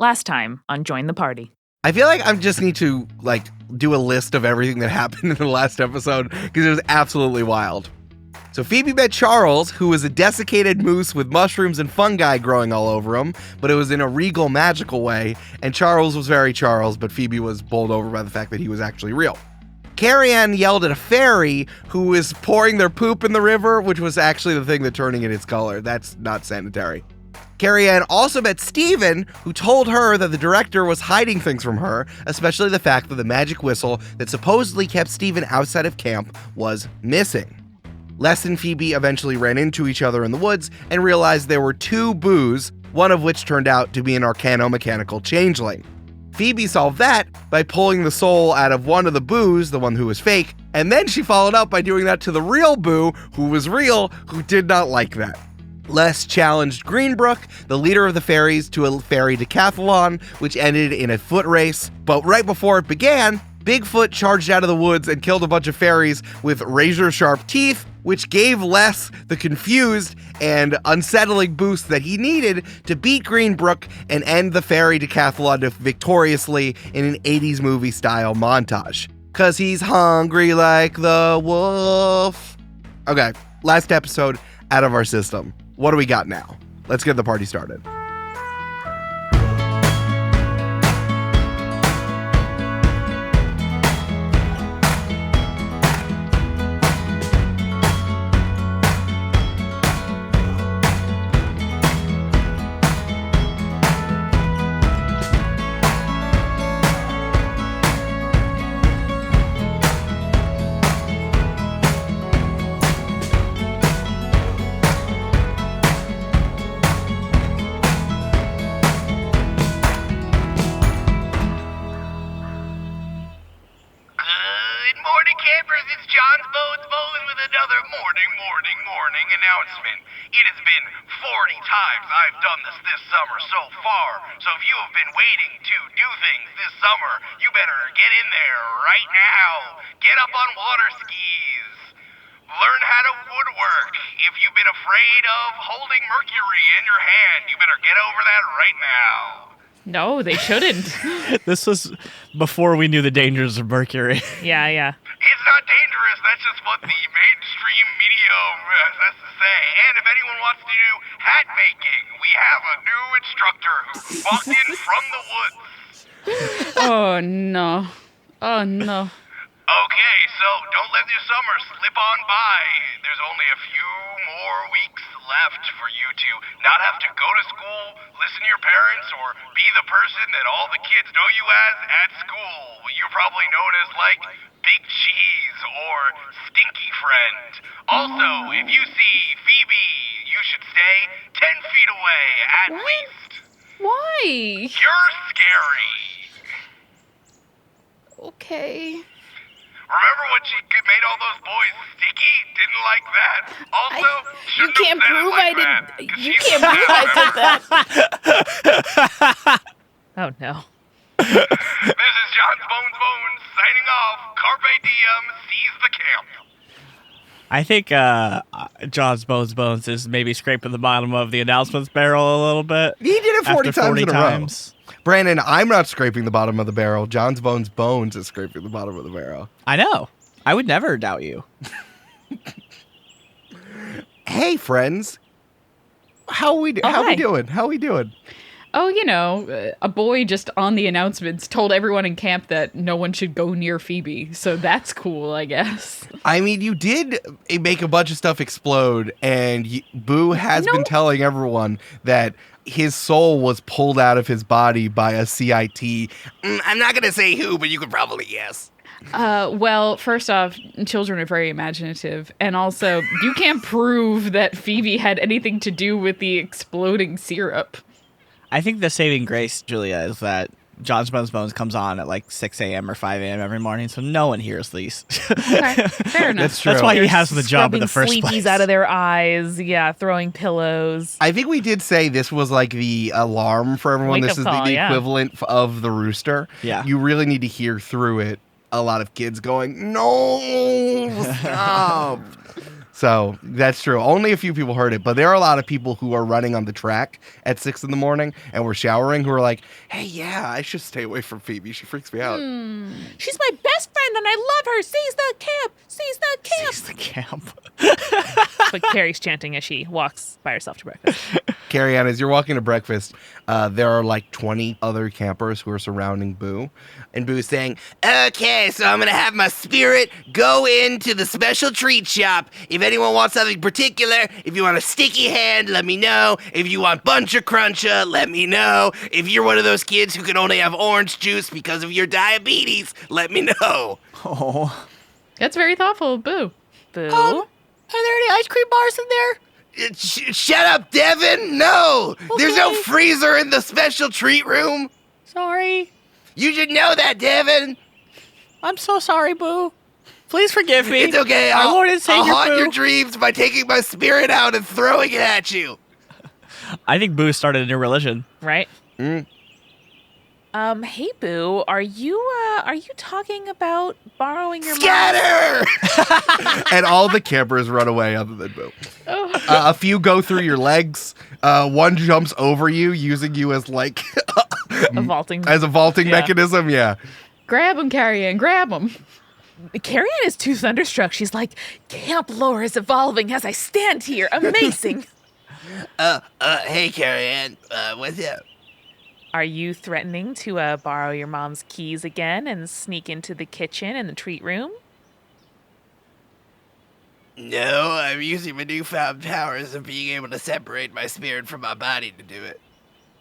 Last time on Join the Party. I feel like I just need to, do a list of everything that happened in the last episode, because it was absolutely wild. So Phoebe met Charles, who was a desiccated moose with mushrooms and fungi growing all over him, but it was in a regal, magical way, and Charles was very Charles, but Phoebe was bowled over by the fact that he was actually real. Carrie-Ann yelled at a fairy who was pouring their poop in the river, which was actually the thing that turning it its color. That's not sanitary. Carrie-Ann also met Steven, who told her that the director was hiding things from her, especially the fact that the magic whistle that supposedly kept Steven outside of camp was missing. Les and Phoebe eventually ran into each other in the woods and realized there were two boos, one of which turned out to be an arcano-mechanical changeling. Phoebe solved that by pulling the soul out of one of the boos, the one who was fake, and then she followed up by doing that to the real boo, who was real, who did not like that. Les challenged Greenbrook, the leader of the fairies, to a fairy decathlon, which ended in a foot race, but right before it began, Bigfoot charged out of the woods and killed a bunch of fairies with razor-sharp teeth, which gave Les the confused and unsettling boost that he needed to beat Greenbrook and end the fairy decathlon victoriously in an 80s movie-style montage. 'Cause he's hungry like the wolf. Okay, last episode out of our system. What do we got now? Let's get the party started. Announcement. It has been 40 times I've done this summer so far, so if you have been waiting to do things this summer, you better get in there right now. Get up on water skis. Learn how to woodwork. If you've been afraid of holding mercury in your hand, you better get over that right now. No, they shouldn't. This was before we knew the dangers of mercury. Yeah. It's not dangerous. That's just what the mainstream media has to say. And if anyone wants to do hat making, we have a new instructor who walked in from the woods. Oh, no. Okay, so don't let your summer slip on by. There's only a few more weeks left for you to not have to go to school, listen to your parents, or be the person that all the kids know you as at school. You're probably known as, Big Cheese or Stinky Friend. Also, if you see Phoebe, you should stay 10 feet away at least. Why? You're scary. Okay. Remember when she made all those boys sticky? Didn't like that. Also, You can't prove I did that. Oh, no. This is John's Bones signing off. Carpe diem, seize the camp. I think John's Bones is maybe scraping the bottom of the announcements barrel a little bit. He did it 40 after times 40 in a times. row. Brandon, I'm not scraping the bottom of the barrel. John's Bones is scraping the bottom of the barrel. I know. I would never doubt you. Hey, friends. How we doing? Oh, a boy just on the announcements told everyone in camp that no one should go near Phoebe. So that's cool, I guess. I mean, you did make a bunch of stuff explode, and Boo has been telling everyone that his soul was pulled out of his body by a CIT. I'm not going to say who, but you could probably guess. Well, first off, children are very imaginative. And also, you can't prove that Phoebe had anything to do with the exploding syrup. I think the saving grace, Julia, is that John's Bones comes on at 6 a.m. or 5 a.m. every morning, so no one hears these. Okay, fair enough. That's true. That's why he has the job in the first sleepies place. out of their eyes, throwing pillows. I think we did say this was the alarm for everyone. Wake-up This is call, the equivalent of the rooster. Yeah. You really need to hear through it a lot of kids going, no, stop. So that's true. Only a few people heard it, but there are a lot of people who are running on the track at 6 in the morning and were showering who are like, hey, yeah, I should stay away from Phoebe. She freaks me out. She's my best friend and I love her. Seize the camp. Seize the camp. Seize the camp. But Carrie's chanting as she walks by herself to breakfast. Carrie-Ann, as you're walking to breakfast, there are like 20 other campers who are surrounding Boo. And Boo's saying, okay, so I'm going to have my spirit go into the special treat shop. If anyone wants something particular, if you want a sticky hand, let me know. If you want Buncha Cruncha, let me know. If you're one of those kids who can only have orange juice because of your diabetes, let me know. Oh. That's very thoughtful, Boo. Boo. Are there any ice cream bars in there? Shut up, Devin. No, there's no freezer in the special treat room. Sorry. You should know that, Devin. I'm so sorry, Boo. Please forgive me. It's okay. Our Lord and I'll Savior, haunt Boo. your dreams by taking my spirit out and throwing it at you. I think Boo started a new religion. Right? Hey Boo, are you talking about borrowing your Scatter! And all the campers run away other than Boo. A few go through your legs. One jumps over you, using you as like a vaulting mechanism. Yeah. Grab him, Carrie-Ann. Grab him. Carrie-Ann is too thunderstruck. She's like, camp lore is evolving as I stand here. Amazing. Hey, Carrie-Ann. What's up? Are you threatening to borrow your mom's keys again and sneak into the kitchen and the treat room? No, I'm using my newfound powers of being able to separate my spirit from my body to do it.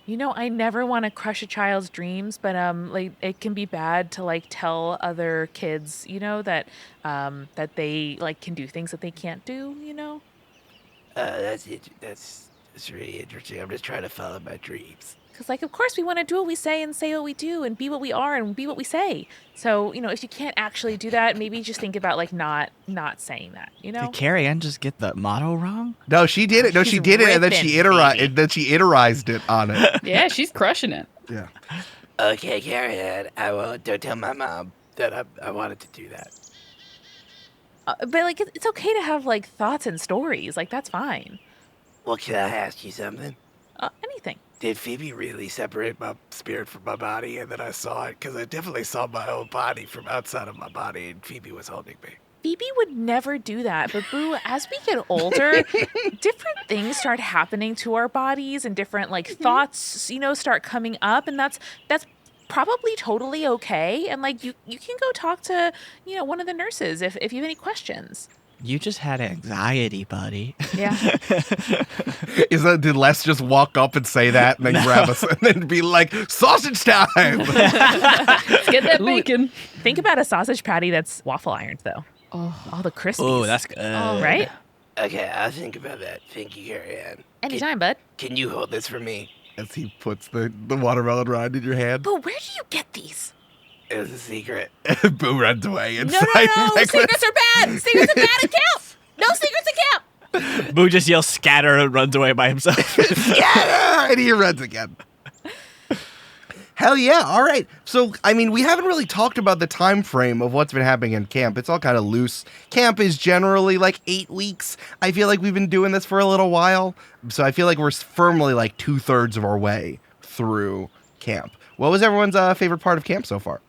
You know, I never want to crush a child's dreams, but like it can be bad to like tell other kids, you know, that that they like can do things that they can't do, you know? That's really interesting. I'm just trying to follow my dreams. Because, like, of course we want to do what we say and say what we do and be what we are and be what we say. So, you know, if you can't actually do that, maybe just think about, like, not saying that, you know? Did Carrie-Ann just get the motto wrong? No, she did it. No, she She's did it, and then she ripping, iterized it on it. Yeah, she's crushing it. Yeah. Okay, Carrie-Ann, I won't. Don't tell my mom that I wanted to do that. But, like, it's okay to have, like, thoughts and stories. Like, that's fine. Well, can I ask you something? Anything. Did Phoebe really separate my spirit from my body, and then I saw it? Because I definitely saw my own body from outside of my body, and Phoebe was holding me. Phoebe would never do that. But, Boo, as we get older, different things start happening to our bodies and different, like, thoughts, you know, start coming up. And that's probably totally okay. And, like, you can go talk to, you know, one of the nurses if you have any questions. You just had anxiety, buddy. Yeah. Did Les just walk up and say that and then grab us and then be like, sausage time? Let's get that bacon. Think about a sausage patty that's waffle ironed, though. Oh, all the crispies. Oh, that's good. Right? Okay, I'll think about that. Thank you, Carrie-Ann. Anytime, bud. Can you hold this for me? As he puts the watermelon rind in your hand. But where do you get these? It was a secret. Boo runs away. No. Secrets are bad. Secrets are bad at camp. No secrets at camp. Boo just yells scatter and runs away by himself. Scatter! And he runs again. Hell yeah. All right. So, I mean, we haven't really talked about the time frame of what's been happening in camp. It's all kind of loose. Camp is generally like 8 weeks. I feel like we've been doing this for a little while. So I feel like we're firmly like 2/3 of our way through camp. What was everyone's favorite part of camp so far?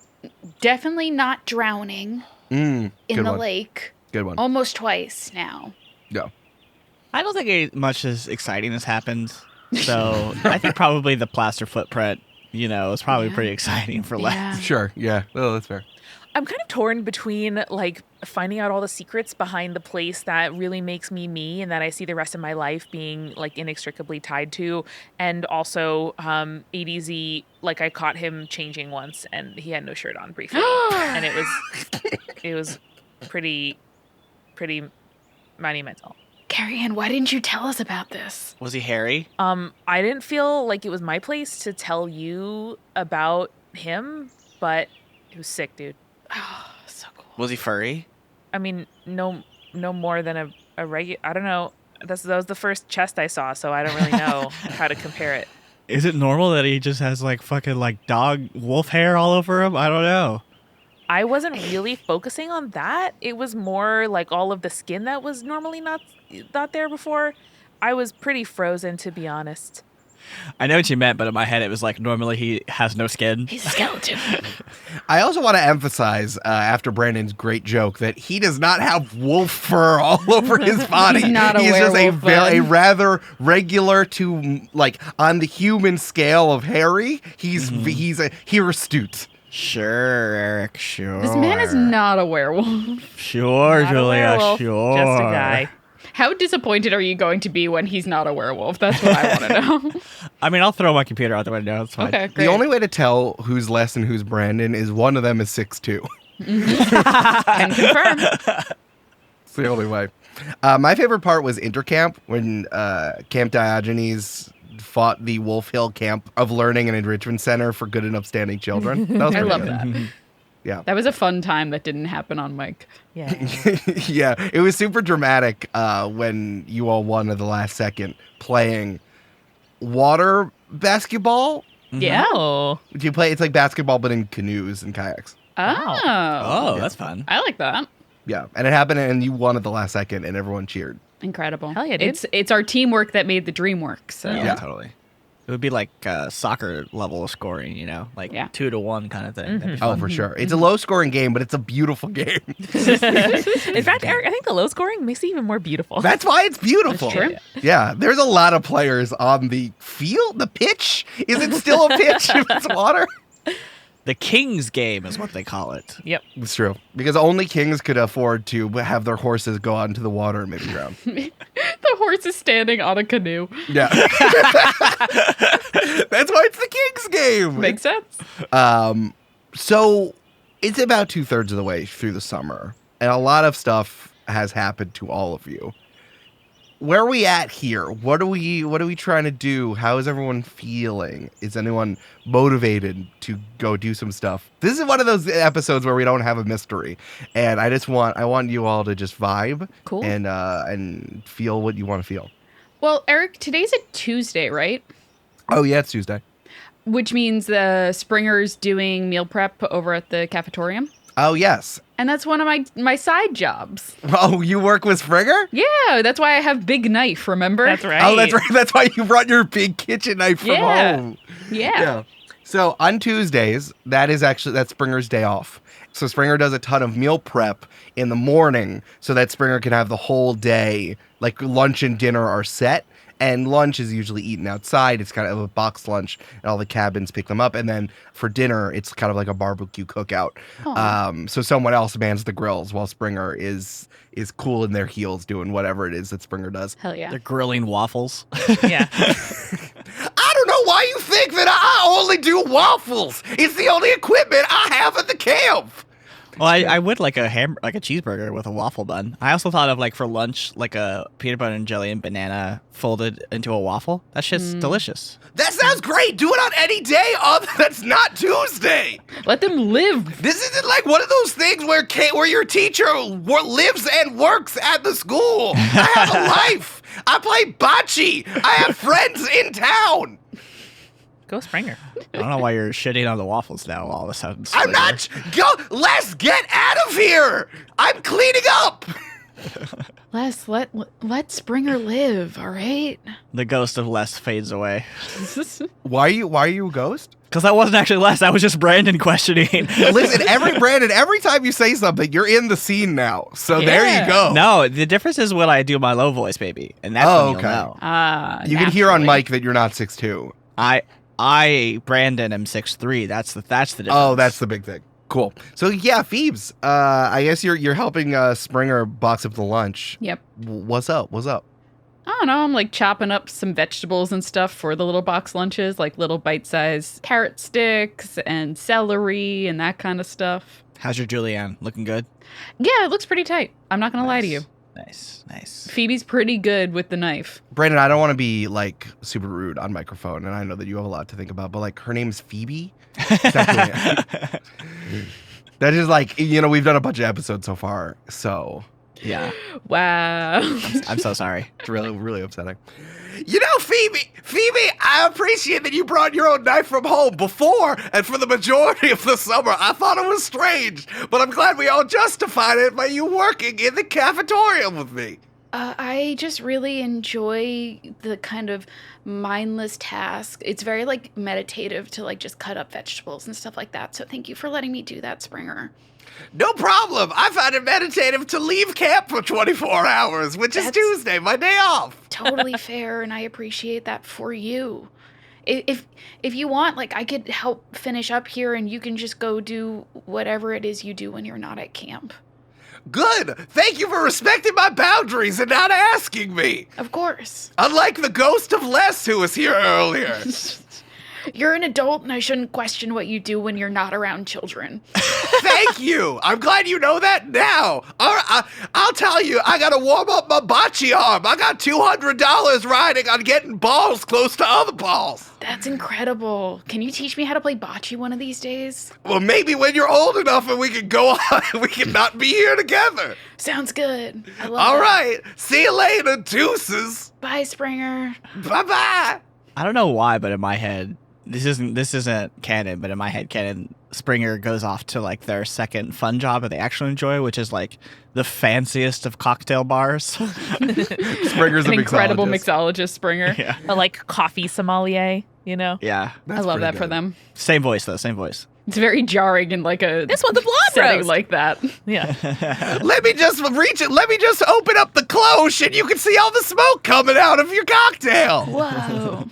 Definitely not drowning in the lake. Good one. Almost twice now. Go. I don't think much as exciting has happened. So I think probably the plaster footprint, you know, is probably pretty exciting for Les. Yeah. Sure. Yeah. Oh, that's fair. I'm kind of torn between like finding out all the secrets behind the place that really makes me me and that I see the rest of my life being like inextricably tied to, and also ADZ, like I caught him changing once and he had no shirt on briefly and it was pretty monumental. Carrie-Ann, why didn't you tell us about this? Was he hairy? I didn't feel like it was my place to tell you about him, but it was sick, dude. Oh, so cool. Was he furry? I mean, no more than a regular. I don't know. That was the first chest I saw, so I don't really know how to compare it. Is it normal that he just has like fucking like dog wolf hair all over him? I don't know. I wasn't really focusing on that. It was more like all of the skin that was normally not there before. I was pretty frozen, to be honest. I know what you meant, but in my head it was like normally he has no skin. He's a skeleton. I also want to emphasize, after Brandon's great joke, that he does not have wolf fur all over his body. He's not a He's just werewolf, a bud. rather regular to, like, on the human scale of hairy, he's a hirsute. Sure, Eric, sure. This man is not a werewolf. Sure, Not a Julia, werewolf, sure. just a guy. How disappointed are you going to be when he's not a werewolf? That's what I want to know. I mean, I'll throw my computer out the window. It's fine. Okay, great. The only way to tell who's Les and who's Brandon is one of them is 6'2". Can confirm. It's the only way. My favorite part was Intercamp, when Camp Diogenes fought the Wolf Hill Camp of Learning and Enrichment Center for Good and Upstanding Children. That was I pretty love good. that. Yeah. That was a fun time that didn't happen on mic. Yeah. Yeah, it was super dramatic when you all won at the last second playing water basketball. Yeah. Oh. Do you play? It's like basketball, but in canoes and kayaks. Oh. Oh, that's fun. I like that. Yeah, and it happened, and you won at the last second, and everyone cheered. Incredible. Hell yeah, dude. It's our teamwork that made the dream work. So Yeah, Yeah. totally. It would be like soccer level of scoring, you know, like Yeah. 2-1 kind of thing. That'd be Oh, fun. for sure. It's a low-scoring game, but it's a beautiful game. In fact, Eric, I think the low scoring makes it even more beautiful. That's why it's beautiful. That's true. Yeah, there's a lot of players on the field. The pitch? Is it still a pitch if it's water? The King's Game is what they call it. Yep. It's true. Because only kings could afford to have their horses go out into the water and make the ground. The horse is standing on a canoe. Yeah. That's why it's the King's Game. Makes sense. So it's about 2/3 of the way through the summer, and a lot of stuff has happened to all of you. Where are we at here? What are we trying to do? How is everyone feeling? Is anyone motivated to go do some stuff? This is one of those episodes where we don't have a mystery, and I want you all to just vibe, Cool. and feel what you want to feel. Well, Eric, today's a Tuesday, right? Oh yeah, it's Tuesday. Which means the Springer's doing meal prep over at the cafetorium. Oh yes. And that's one of my side jobs. Oh, you work with Springer? Yeah, that's why I have Big Knife, remember? That's right. Oh, that's right. That's why you brought your big kitchen knife from Yeah. home. Yeah. So on Tuesdays, that's Springer's day off. So Springer does a ton of meal prep in the morning so that Springer can have the whole day, like lunch and dinner are set. And lunch is usually eaten outside. It's kind of a box lunch, and all the cabins pick them up. And then for dinner, it's kind of like a barbecue cookout. So someone else mans the grills while Springer is cool in their heels doing whatever it is that Springer does. Hell yeah. They're grilling waffles. Yeah. I don't know why you think that I only do waffles. It's the only equipment I have at the camp. Well, I would like a cheeseburger with a waffle bun. I also thought of like for lunch, like a peanut butter and jelly and banana folded into a waffle. That shit's delicious. That sounds great. Do it on any day that's not Tuesday. Let them live. This isn't like one of those things where your teacher lives and works at the school. I have a life. I play bocce. I have friends in town. Go Springer. I don't know why you're shitting on the waffles now all of a sudden. I'm not. Let's get out of here. I'm cleaning up. Les, let Springer live, all right? The ghost of Les fades away. Why are you a ghost? Because that wasn't actually Les. That was just Brandon questioning. Listen, every time you say something, you're in the scene now. So there you go. No, the difference is when I do my low voice, baby. And that's Oh, when you'll okay. know. You can hear on mic that you're not 6'2". I, Brandon, am 6'3". That's the difference. Oh, that's the big thing. Cool. So yeah, Phoebes, I guess you're helping Springer box up the lunch. Yep. What's up? I don't know. I'm like chopping up some vegetables and stuff for the little box lunches, like little bite-sized carrot sticks and celery and that kind of stuff. How's your Julianne? Looking good? Yeah, it looks pretty tight. I'm not going to lie to you. Nice. Phoebe's pretty good with the knife. Brandon, I don't want to be like super rude on microphone, and I know that you have a lot to think about, but like her name's Phoebe. That is like, we've done a bunch of episodes so far, so Yeah. Wow. I'm so sorry. It's really, really upsetting. You know, Phoebe, I appreciate that you brought your own knife from home before, and for the majority of the summer, I thought it was strange, but I'm glad we all justified it by you working in the cafeteria with me. I just really enjoy the kind of mindless task. It's very like meditative to like just cut up vegetables and stuff like that. So thank you for letting me do that, Springer. No problem. I find it meditative to leave camp for 24 hours, which is Tuesday, my day off. Totally fair, and I appreciate that for you. If you want, like, I could help finish up here, and you can just go do whatever it is you do when you're not at camp. Good. Thank you for respecting my boundaries and not asking me. Of course. Unlike the ghost of Les who was here earlier. You're an adult, and I shouldn't question what you do when you're not around children. Thank you. I'm glad you know that now. All right, I'll tell you, I got to warm up my bocce arm. I got $200 riding on getting balls close to other balls. That's incredible. Can you teach me how to play bocce one of these days? Well, maybe when you're old enough and we can go on, we can not be here together. Sounds good. I love All that. right. See you later, deuces. Bye, Springer. Bye-bye. I don't know why, but in my head, this isn't canon, but in my head canon, Springer goes off to like their second fun job that they actually enjoy, which is like the fanciest of cocktail bars. Springer's An a incredible mixologist. mixologist, Springer. Yeah. A like coffee sommelier, you know? Yeah. I love that for them. Same voice though, same voice. It's very jarring in like a This one's a blonde setting roast. like that. Yeah. Let me just reach it. Let me just open up the cloche and you can see all the smoke coming out of your cocktail. Whoa.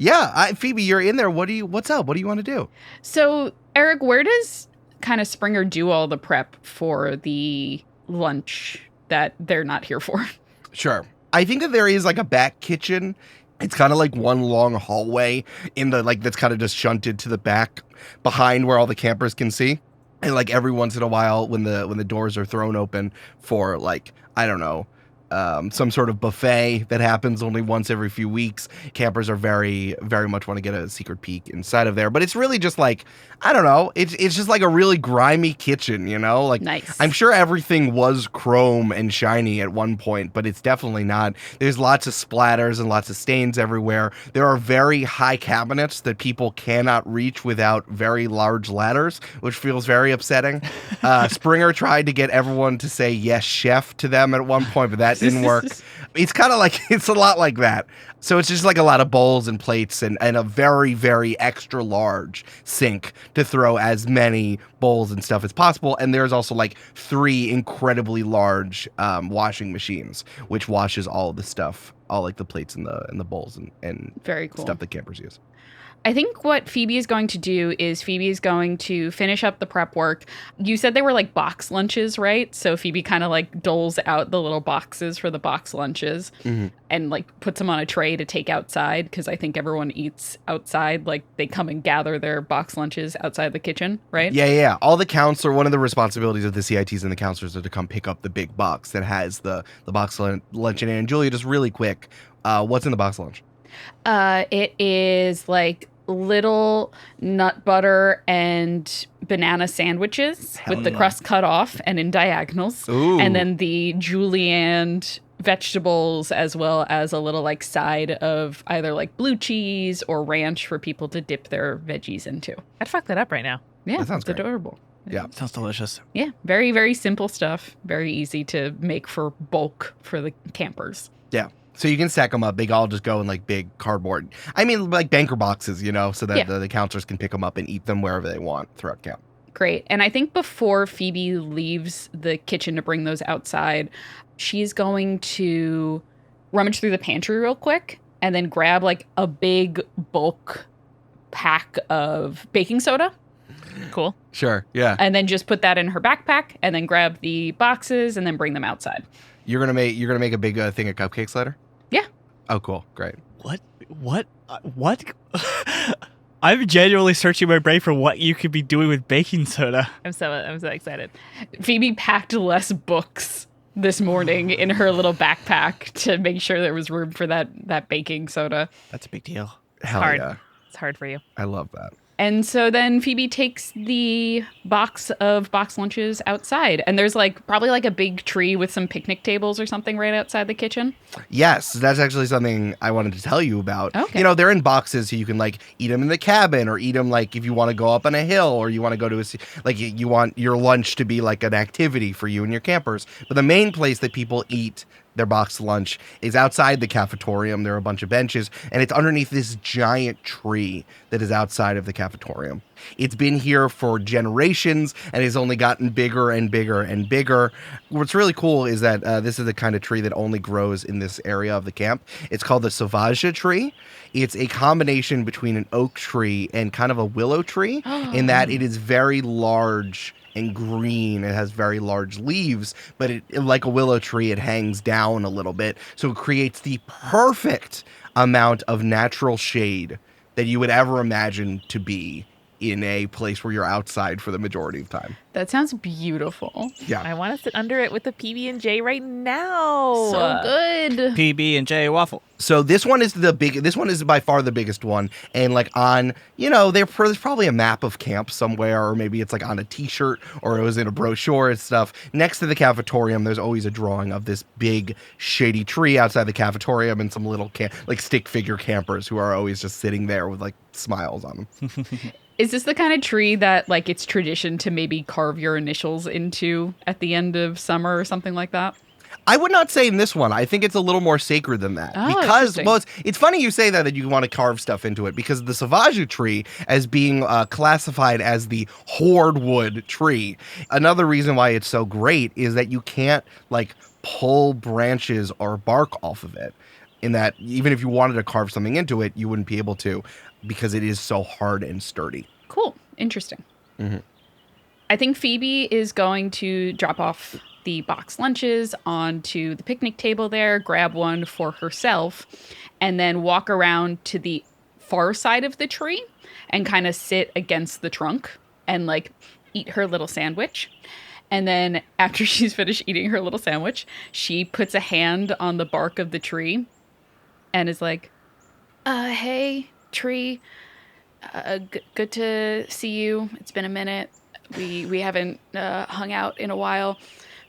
Yeah, Phoebe, you're in there. What's up? What do you want to do? So, Eric, where does kind of Springer do all the prep for the lunch that they're not here for? Sure. I think that there is like a back kitchen. It's kind of like one long hallway in the like that's kind of just shunted to the back behind where all the campers can see. And like every once in a while when the doors are thrown open for like, I don't know, some sort of buffet that happens only once every few weeks. Campers are very, very much want to get a secret peek inside of there. But it's really just like, I don't know, it's just like a really grimy kitchen, you know? Like, Nice. I'm sure everything was chrome and shiny at one point, but it's definitely not. There's lots of splatters and lots of stains everywhere. There are very high cabinets that people cannot reach without very large ladders, which feels very upsetting. Springer tried to get everyone to say yes, chef to them at one point, but that didn't work. It's kind of like, it's a lot like that. So it's just like a lot of bowls and plates and a very, very extra large sink to throw as many bowls and stuff as possible. And there's also like 3 incredibly large washing machines, which washes all of the stuff, all like the plates and the bowls and Very cool. stuff that campers use. I think what Phoebe is going to do is Phoebe is going to finish up the prep work. You said they were like box lunches, right? So Phoebe kind of like doles out the little boxes for the box lunches and like puts them on a tray to take outside because I think everyone eats outside. Like they come and gather their box lunches outside the kitchen, right? Yeah. All the counselor, one of the responsibilities of the CITs and the counselors are to come pick up the big box that has the box lunch in it. And Julia, just really quick, what's in the box lunch? It is like little nut butter and banana sandwiches with the crust cut off and in diagonals. Ooh. And then the julienne vegetables as well as a little like side of either like blue cheese or ranch for people to dip their veggies into. I'd fuck that up right now. Yeah, That sounds it's great. adorable. Yeah. Sounds delicious. Yeah, very, very simple stuff. Very easy to make for bulk for the campers. Yeah. So you can stack them up. They all just go in like big cardboard. I mean, like banker boxes, you know, so that the counselors can pick them up and eat them wherever they want throughout camp. Great. And I think before Phoebe leaves the kitchen to bring those outside, she's going to rummage through the pantry real quick and then grab like a big bulk pack of baking soda. Cool. Sure. Yeah. And then just put that in her backpack and then grab the boxes and then bring them outside. You're gonna make a big thing of cupcakes later. Yeah. Oh, cool. Great. What? I'm genuinely searching my brain for what you could be doing with baking soda. I'm so excited. Phoebe packed less books this morning in her little backpack to make sure there was room for that baking soda. That's a big deal. Hell hard. yeah. It's hard for you. I love that. And so then Phoebe takes the box of box lunches outside. And there's like probably like a big tree with some picnic tables or something right outside the kitchen. Yes, that's actually something I wanted to tell you about. Okay. You know, they're in boxes, so you can like eat them in the cabin, or eat them like if you want to go up on a hill, or you want to go to like you want your lunch to be like an activity for you and your campers. But the main place that people eat their box lunch is outside the cafetorium. There are a bunch of benches, and it's underneath this giant tree that is outside of the cafetorium. It's been here for generations and has only gotten bigger and bigger and bigger. What's really cool is that this is the kind of tree that only grows in this area of the camp. It's called the sauvage tree. It's a combination between an oak tree and kind of a willow tree in that it is very large and green. It has very large leaves, but like a willow tree, it hangs down a little bit. So it creates the perfect amount of natural shade that you would ever imagine to be in a place where you're outside for the majority of time. That sounds beautiful. Yeah. I want to sit under it with a PB&J right now. So good. PB&J waffle. So this one is this one is by far the biggest one. And like on, you know, there's probably a map of camp somewhere, or maybe it's like on a t-shirt, or it was in a brochure and stuff. Next to the cafetorium, there's always a drawing of this big shady tree outside the cafetorium and some little like stick figure campers who are always just sitting there with like smiles on them. Is this the kind of tree that like it's tradition to maybe carve your initials into at the end of summer or something like that? I would not say in this one. I think it's a little more sacred than that. Oh, because, interesting. well, it's funny you say that you want to carve stuff into it, because the sauvage tree, as being classified as the hordwood tree, another reason why it's so great is that you can't like pull branches or bark off of it. In that, even if you wanted to carve something into it, you wouldn't be able to, because it is so hard and sturdy. Cool. Interesting. Mm-hmm. I think Phoebe is going to drop off the box lunches onto the picnic table there, grab one for herself, and then walk around to the far side of the tree and kind of sit against the trunk and like eat her little sandwich. And then after she's finished eating her little sandwich, she puts a hand on the bark of the tree and is like, Hey, tree. Good to see you. It's been a minute. We haven't hung out in a while.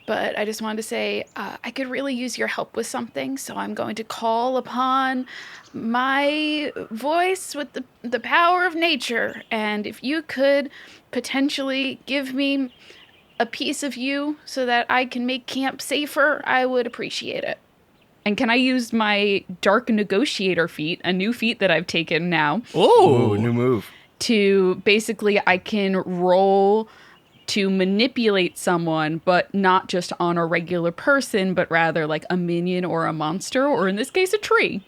But I just wanted to say I could really use your help with something. So I'm going to call upon my voice with the power of nature. And if you could potentially give me a piece of you so that I can make camp safer, I would appreciate it. and can I use my dark negotiator feat, a new feat that I've taken now, Ooh, new move. to basically I can roll to manipulate someone, but not just on a regular person, but rather like a minion or a monster, or in this case, a tree.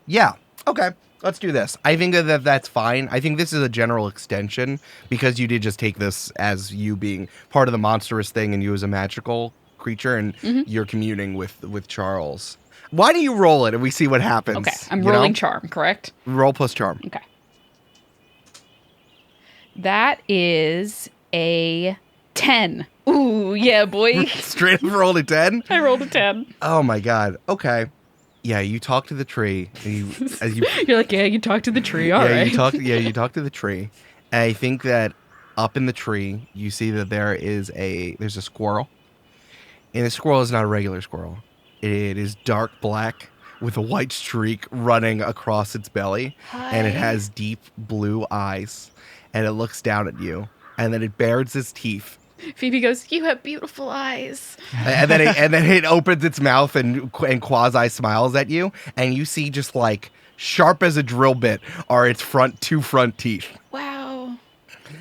Yeah. Okay. Let's do this. I think that's fine. I think this is a general extension because you did just take this as you being part of the monstrous thing and you as a magical creature and you're communing with Charles. Why do you roll it and we see what happens? Okay, I'm you rolling know? charm, correct? Roll plus charm. Okay. That is a 10. Ooh, yeah, boy. Straight up rolled a 10? I rolled a 10. Oh my god. Okay. Yeah, you talk to the tree. You're like, yeah, you talk to the tree. All right. You talk to the tree. And I think that up in the tree, you see that there's a squirrel. And the squirrel is not a regular squirrel. It is dark black with a white streak running across its belly. And it has deep blue eyes. And it looks down at you. And then it bares its teeth. Phoebe goes, "You have beautiful eyes." And then it opens its mouth and quasi smiles at you, and you see just like sharp as a drill bit are its two front teeth. Wow.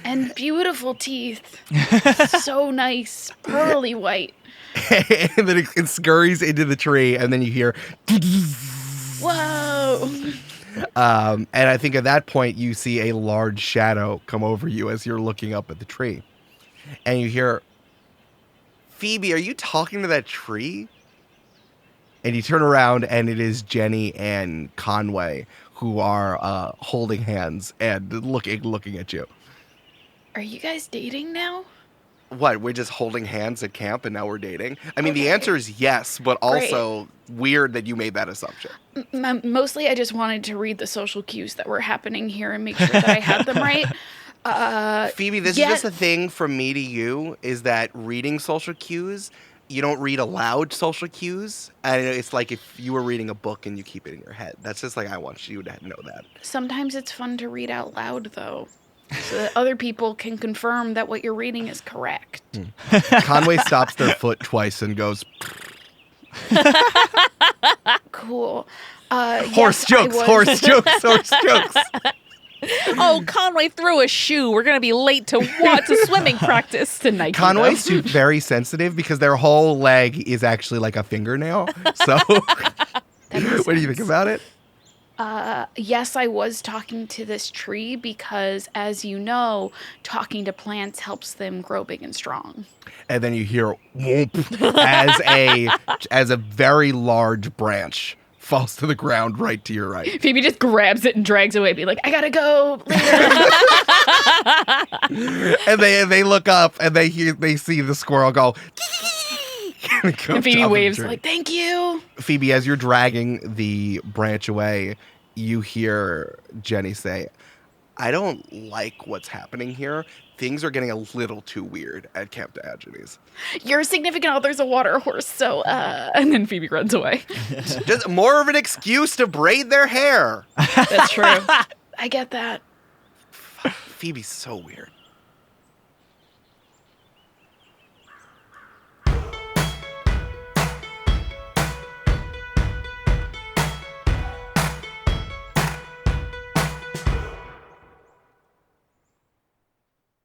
And beautiful teeth. So nice. Pearly white. And then it scurries into the tree, and then you hear Whoa. and I think at that point you see a large shadow come over you as you're looking up at the tree. And you hear, "Phoebe, are you talking to that tree?" And you turn around, and it is Jenny and Conway who are holding hands and looking at you. Are you guys dating now? What, we're just holding hands at camp and now we're dating? I mean, the answer is yes, but also weird that you made that assumption. Mostly, I just wanted to read the social cues that were happening here and make sure that I had them right. Phoebe, this is just a thing from me to you, is that reading social cues, you don't read aloud social cues. And it's like if you were reading a book and you keep it in your head. That's just like, I want you to know that. Sometimes it's fun to read out loud, though, so that other people can confirm that what you're reading is correct. Conway stops their foot twice and goes, Cool. horse jokes. Oh, Conway threw a shoe. We're going to be late to swimming practice tonight. Conway's very sensitive because their whole leg is actually like a fingernail. So what do you think about it? Yes, I was talking to this tree because, as you know, talking to plants helps them grow big and strong. And then you hear whoomp as a very large branch falls to the ground right to your right. Phoebe just grabs it and drags away, be like, I gotta go later. And they look up and they see the squirrel go. And Phoebe waves like, thank you. Phoebe, as you're dragging the branch away, you hear Jenny say, I don't like what's happening here. Things are getting a little too weird at Camp Diogenes. Your significant other's a water horse, so, And then Phoebe runs away. Just more of an excuse to braid their hair. That's true. I get that. Phoebe's so weird.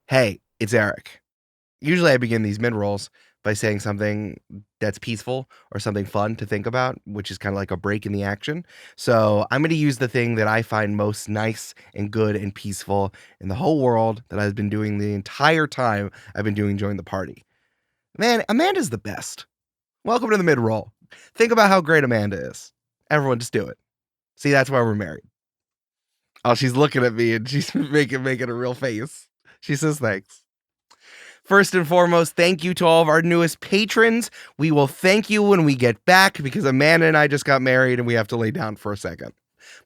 Hey, it's Eric. Usually I begin these mid-rolls by saying something that's peaceful or something fun to think about, which is kind of like a break in the action. So I'm going to use the thing that I find most nice and good and peaceful in the whole world that I've been doing the entire time I've been doing Join the Party. Man, Amanda's the best. Welcome to the mid-roll. Think about how great Amanda is. Everyone just do it. See, that's why we're married. Oh, she's looking at me and she's making a real face. She says thanks. First and foremost, thank you to all of our newest patrons. We will thank you when we get back because Amanda and I just got married and we have to lay down for a second.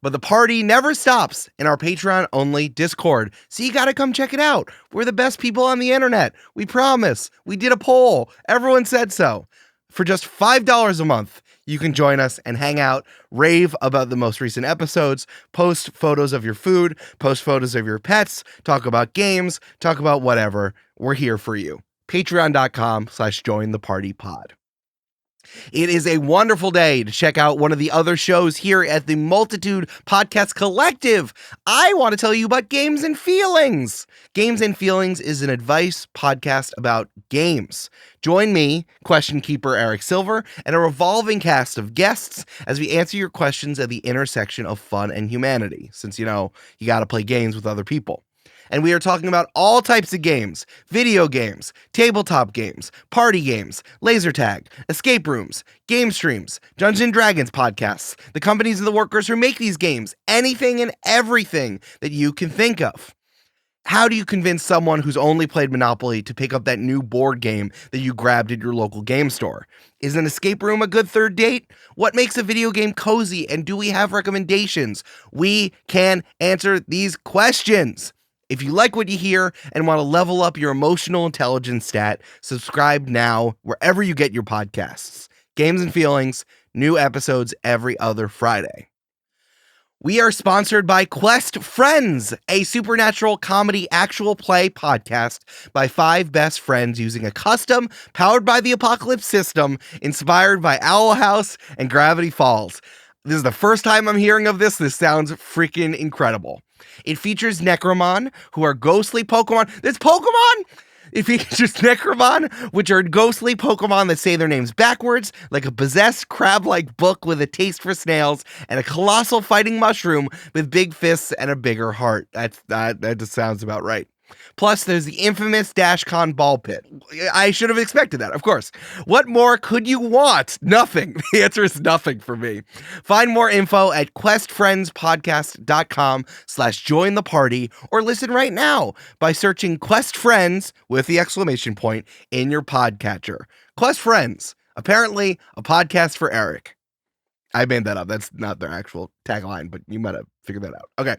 But the party never stops in our Patreon-only Discord, so you gotta come check it out. We're the best people on the internet. We promise. We did a poll. Everyone said so. For just $5 a month, you can join us and hang out, rave about the most recent episodes, post photos of your food, post photos of your pets, talk about games, talk about whatever. We're here for you. Patreon.com/jointhepartypod. It is a wonderful day to check out one of the other shows here at the Multitude Podcast Collective. I want to tell you about Games and Feelings. Games and Feelings is an advice podcast about games. Join me, question keeper Eric Silver, and a revolving cast of guests as we answer your questions at the intersection of fun and humanity, since, you got to play games with other people. And we are talking about all types of games: video games, tabletop games, party games, laser tag, escape rooms, game streams, Dungeons & Dragons podcasts, the companies and the workers who make these games, anything and everything that you can think of. How do you convince someone who's only played Monopoly to pick up that new board game that you grabbed at your local game store? Is an escape room a good third date? What makes a video game cozy, and do we have recommendations? We can answer these questions. If you like what you hear and want to level up your emotional intelligence stat, subscribe now wherever you get your podcasts. Games and Feelings, new episodes every other Friday. We are sponsored by Quest Friends, a supernatural comedy actual play podcast by 5 best friends using a custom, powered by the Apocalypse system, inspired by Owl House and Gravity Falls. This is the first time I'm hearing of this. This sounds freaking incredible. It features Necromon, who are ghostly Pokemon. There's Pokemon! It features Necromon, which are ghostly Pokemon that say their names backwards, like a possessed crab-like book with a taste for snails, and a colossal fighting mushroom with big fists and a bigger heart. That just sounds about right. Plus, there's the infamous DashCon ball pit. I should have expected that, of course. What more could you want? Nothing. The answer is nothing for me. Find more info at questfriendspodcast.com/join the party, or listen right now by searching Quest Friends with the exclamation point in your podcatcher. Quest Friends, apparently a podcast for Eric. I made that up. That's not their actual tagline, but you might have figured that out. Okay.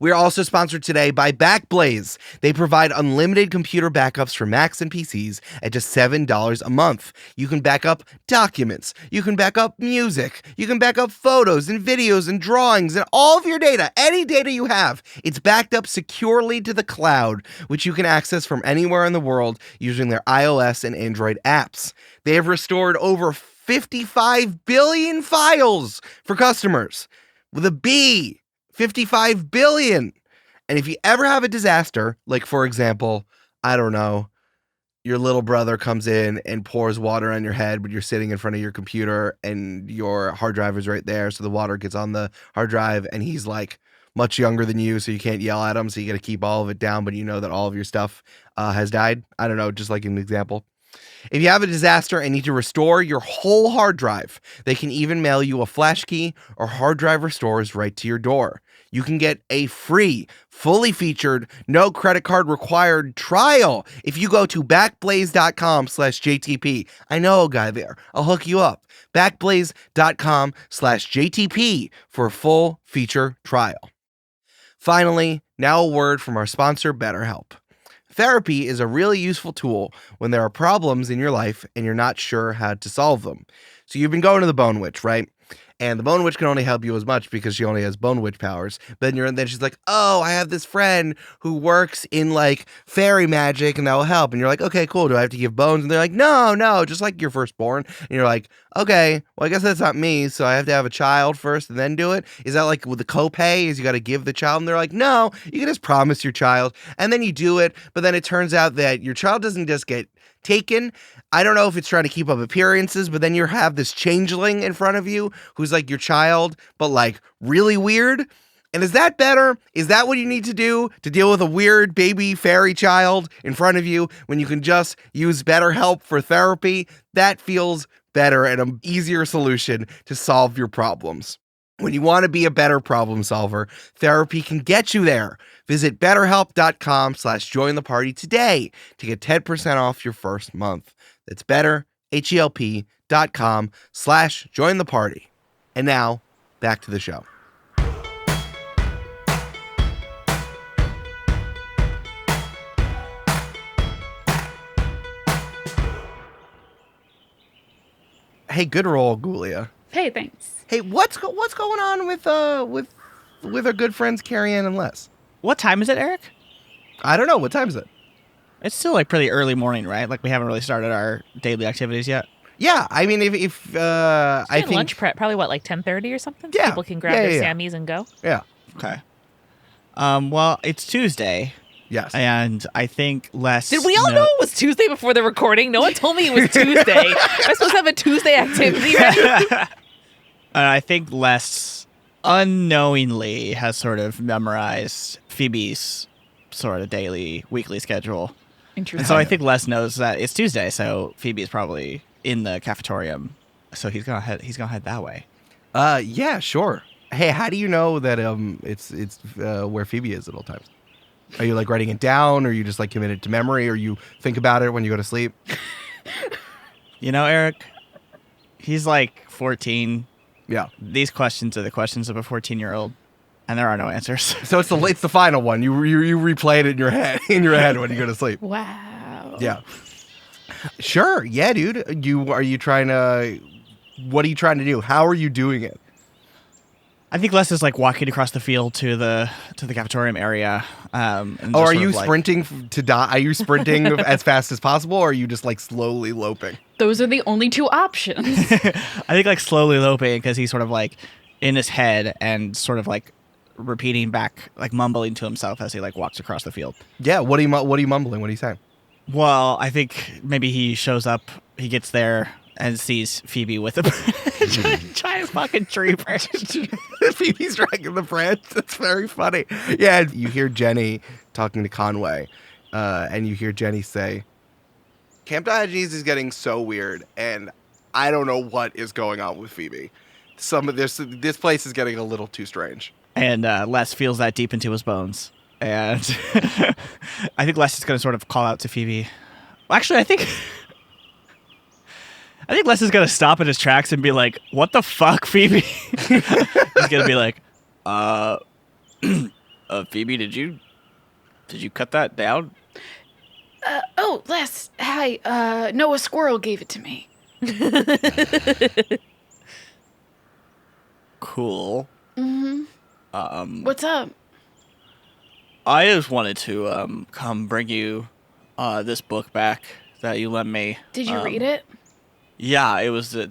We're also sponsored today by Backblaze. They provide unlimited computer backups for Macs and PCs at just $7 a month. You can back up documents. You can back up music. You can back up photos and videos and drawings and all of your data, any data you have. It's backed up securely to the cloud, which you can access from anywhere in the world using their iOS and Android apps. They have restored over 55 billion files for customers with a B. 55 billion. And if you ever have a disaster, like for example, I don't know, your little brother comes in and pours water on your head, but you're sitting in front of your computer and your hard drive is right there. So the water gets on the hard drive and he's like much younger than you. So you can't yell at him. So you got to keep all of it down, but you know that all of your stuff has died. I don't know, just like an example. If you have a disaster and need to restore your whole hard drive, they can even mail you a flash key or hard drive restores right to your door. You can get a free, fully featured, no credit card required trial if you go to backblaze.com/JTP. I know a guy there. I'll hook you up. Backblaze.com/JTP for a full feature trial. Finally, now a word from our sponsor, BetterHelp. Therapy is a really useful tool when there are problems in your life and you're not sure how to solve them. So you've been going to the Bone Witch, right? And the Bone Witch can only help you as much because she only has Bone Witch powers. But then she's like, oh, I have this friend who works in like fairy magic and that will help. And you're like, okay, cool. Do I have to give bones? And they're like, no, just like your firstborn. And you're like, okay, well, I guess that's not me. So I have to have a child first and then do it. Is that like with the copay? Is you got to give the child? And they're like, no, you can just promise your child. And then you do it. But then it turns out that your child doesn't just get taken. I don't know if it's trying to keep up appearances, but then you have this changeling in front of you who's like your child, but like really weird. And is that better? Is that what you need to do to deal with a weird baby fairy child in front of you when you can just use BetterHelp for therapy? That feels better and an easier solution to solve your problems. When you want to be a better problem solver, therapy can get you there. Visit betterhelp.com/join the party today to get 10% off your first month. That's betterhelp.com/join the party. And now, back to the show. Hey, good roll, Gulia. Hey, thanks. Hey, what's going on with our good friends Carrie-Ann and Les? What time is it, Eric? I don't know. What time is it? It's still like pretty early morning, right? Like we haven't really started our daily activities yet. Yeah, I mean, if I think lunch prep, probably what, like 10:30 or something? Yeah. People can grab their Sammies and go. Yeah. Okay. Well, it's Tuesday. Yes. And I think Les. Did we all know it was Tuesday before the recording? No one told me it was Tuesday. Am I supposed to have a Tuesday activity ready? I think Les unknowingly has sort of memorized Phoebe's sort of weekly schedule. Interesting. And so I think Les knows that it's Tuesday, so Phoebe is probably in the cafetorium. So he's gonna head that way. Yeah, sure. Hey, how do you know that it's where Phoebe is at all times? Are you like writing it down, or you just like committed to memory, or you think about it when you go to sleep? You know, Eric, he's like 14. Yeah. These questions are the questions of a 14-year-old, and there are no answers. So it's the final one. You replay it in your head when you go to sleep. Wow. Yeah. Sure. Yeah, dude. What are you trying to do? How are you doing it? I think Les is like walking across the field to the cafetorium area. And are you sprinting to die? Are you sprinting as fast as possible, or are you just like slowly loping? Those are the only two options. I think like slowly loping because he's sort of like in his head and sort of like repeating back, like mumbling to himself as he like walks across the field. Yeah. What are you mumbling? What are you saying? Well, I think maybe he shows up, he gets there and sees Phoebe with a giant fucking tree branch. Phoebe's dragging the branch. That's very funny. Yeah, and you hear Jenny talking to Conway, and you hear Jenny say, Camp Diogenes is getting so weird, and I don't know what is going on with Phoebe. This place is getting a little too strange. And Les feels that deep into his bones. And I think Les is going to sort of call out to Phoebe. Actually, I think Les is going to stop in his tracks and be like, what the fuck, Phoebe? He's going to be like, Phoebe, did you cut that down? Oh, Les, hi. No, a squirrel gave it to me. Cool. Mm-hmm. What's up? I just wanted to come bring you this book back that you lent me. Did you read it? Yeah, it was the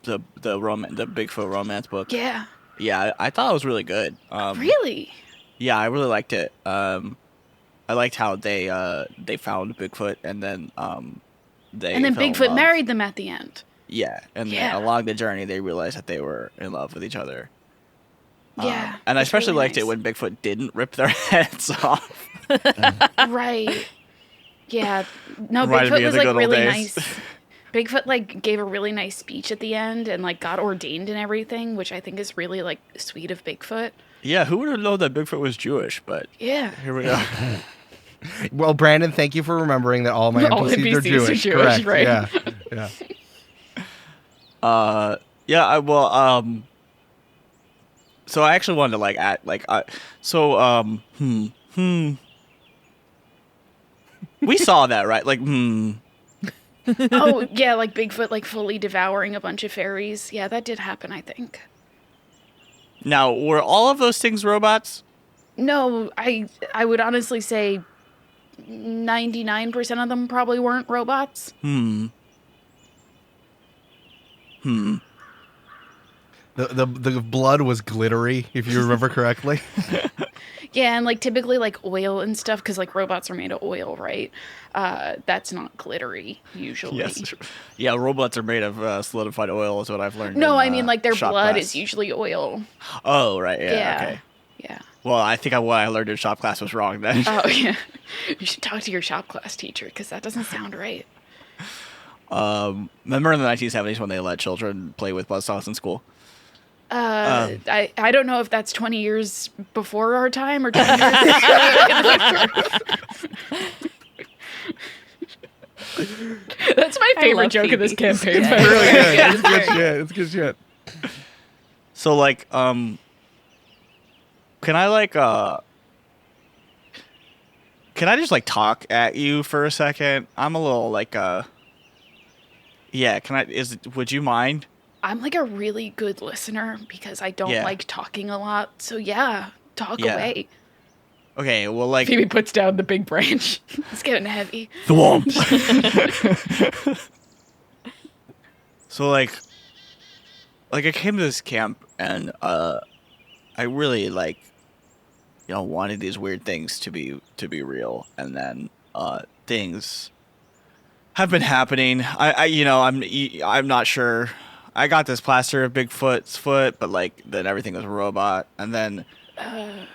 Bigfoot romance book. Yeah. Yeah, I thought it was really good. Really? Yeah, I really liked it. I liked how they found Bigfoot and then Bigfoot married them at the end. Yeah, and then along the journey they realized that they were in love with each other. Yeah, and I especially really liked it when Bigfoot didn't rip their heads off. Right. Yeah. No, Reminded me Bigfoot of was the like good old really days. nice. Bigfoot like gave a really nice speech at the end and like got ordained and everything, which I think is really like sweet of Bigfoot. Yeah, who would have known that Bigfoot was Jewish? But yeah, here we go. Well, Brandon, thank you for remembering that all my NPCs are Jewish. Correct. Right? Yeah. So I actually wanted to like add like we saw that, right? Like Oh yeah, like Bigfoot like fully devouring a bunch of fairies. Yeah, that did happen, I think. Now, were all of those things robots? No, I would honestly say 99% of them probably weren't robots. The blood was glittery, if you remember correctly. Yeah, and like typically like oil and stuff, because like robots are made of oil, right? That's not glittery usually. Yes. Yeah, robots are made of solidified oil is what I've learned. No, I mean like their shop blood class. is usually oil. Oh, right. Yeah. Okay. Yeah. Well, I think what I learned in shop class was wrong then. Oh, yeah. You should talk to your shop class teacher, because that doesn't sound right. Remember in the 1970s when they let children play with buzzsaws in school? I don't know if that's 20 years before our time or 20 years in the future. That's my favorite joke of this campaign. Yeah. Really good. It's good shit. It's good shit. So like, can I like, can I just like talk at you for a second? I'm a little like, yeah, would you mind? I'm like a really good listener because I don't like talking a lot. So yeah, talk away. Okay, well like Phoebe puts down the big branch. It's getting heavy. Thwomp. So like I came to this camp and I really like wanted these weird things to be real, and then things have been happening. I'm not sure. I got this plaster of Bigfoot's foot, but like then everything was a robot, and then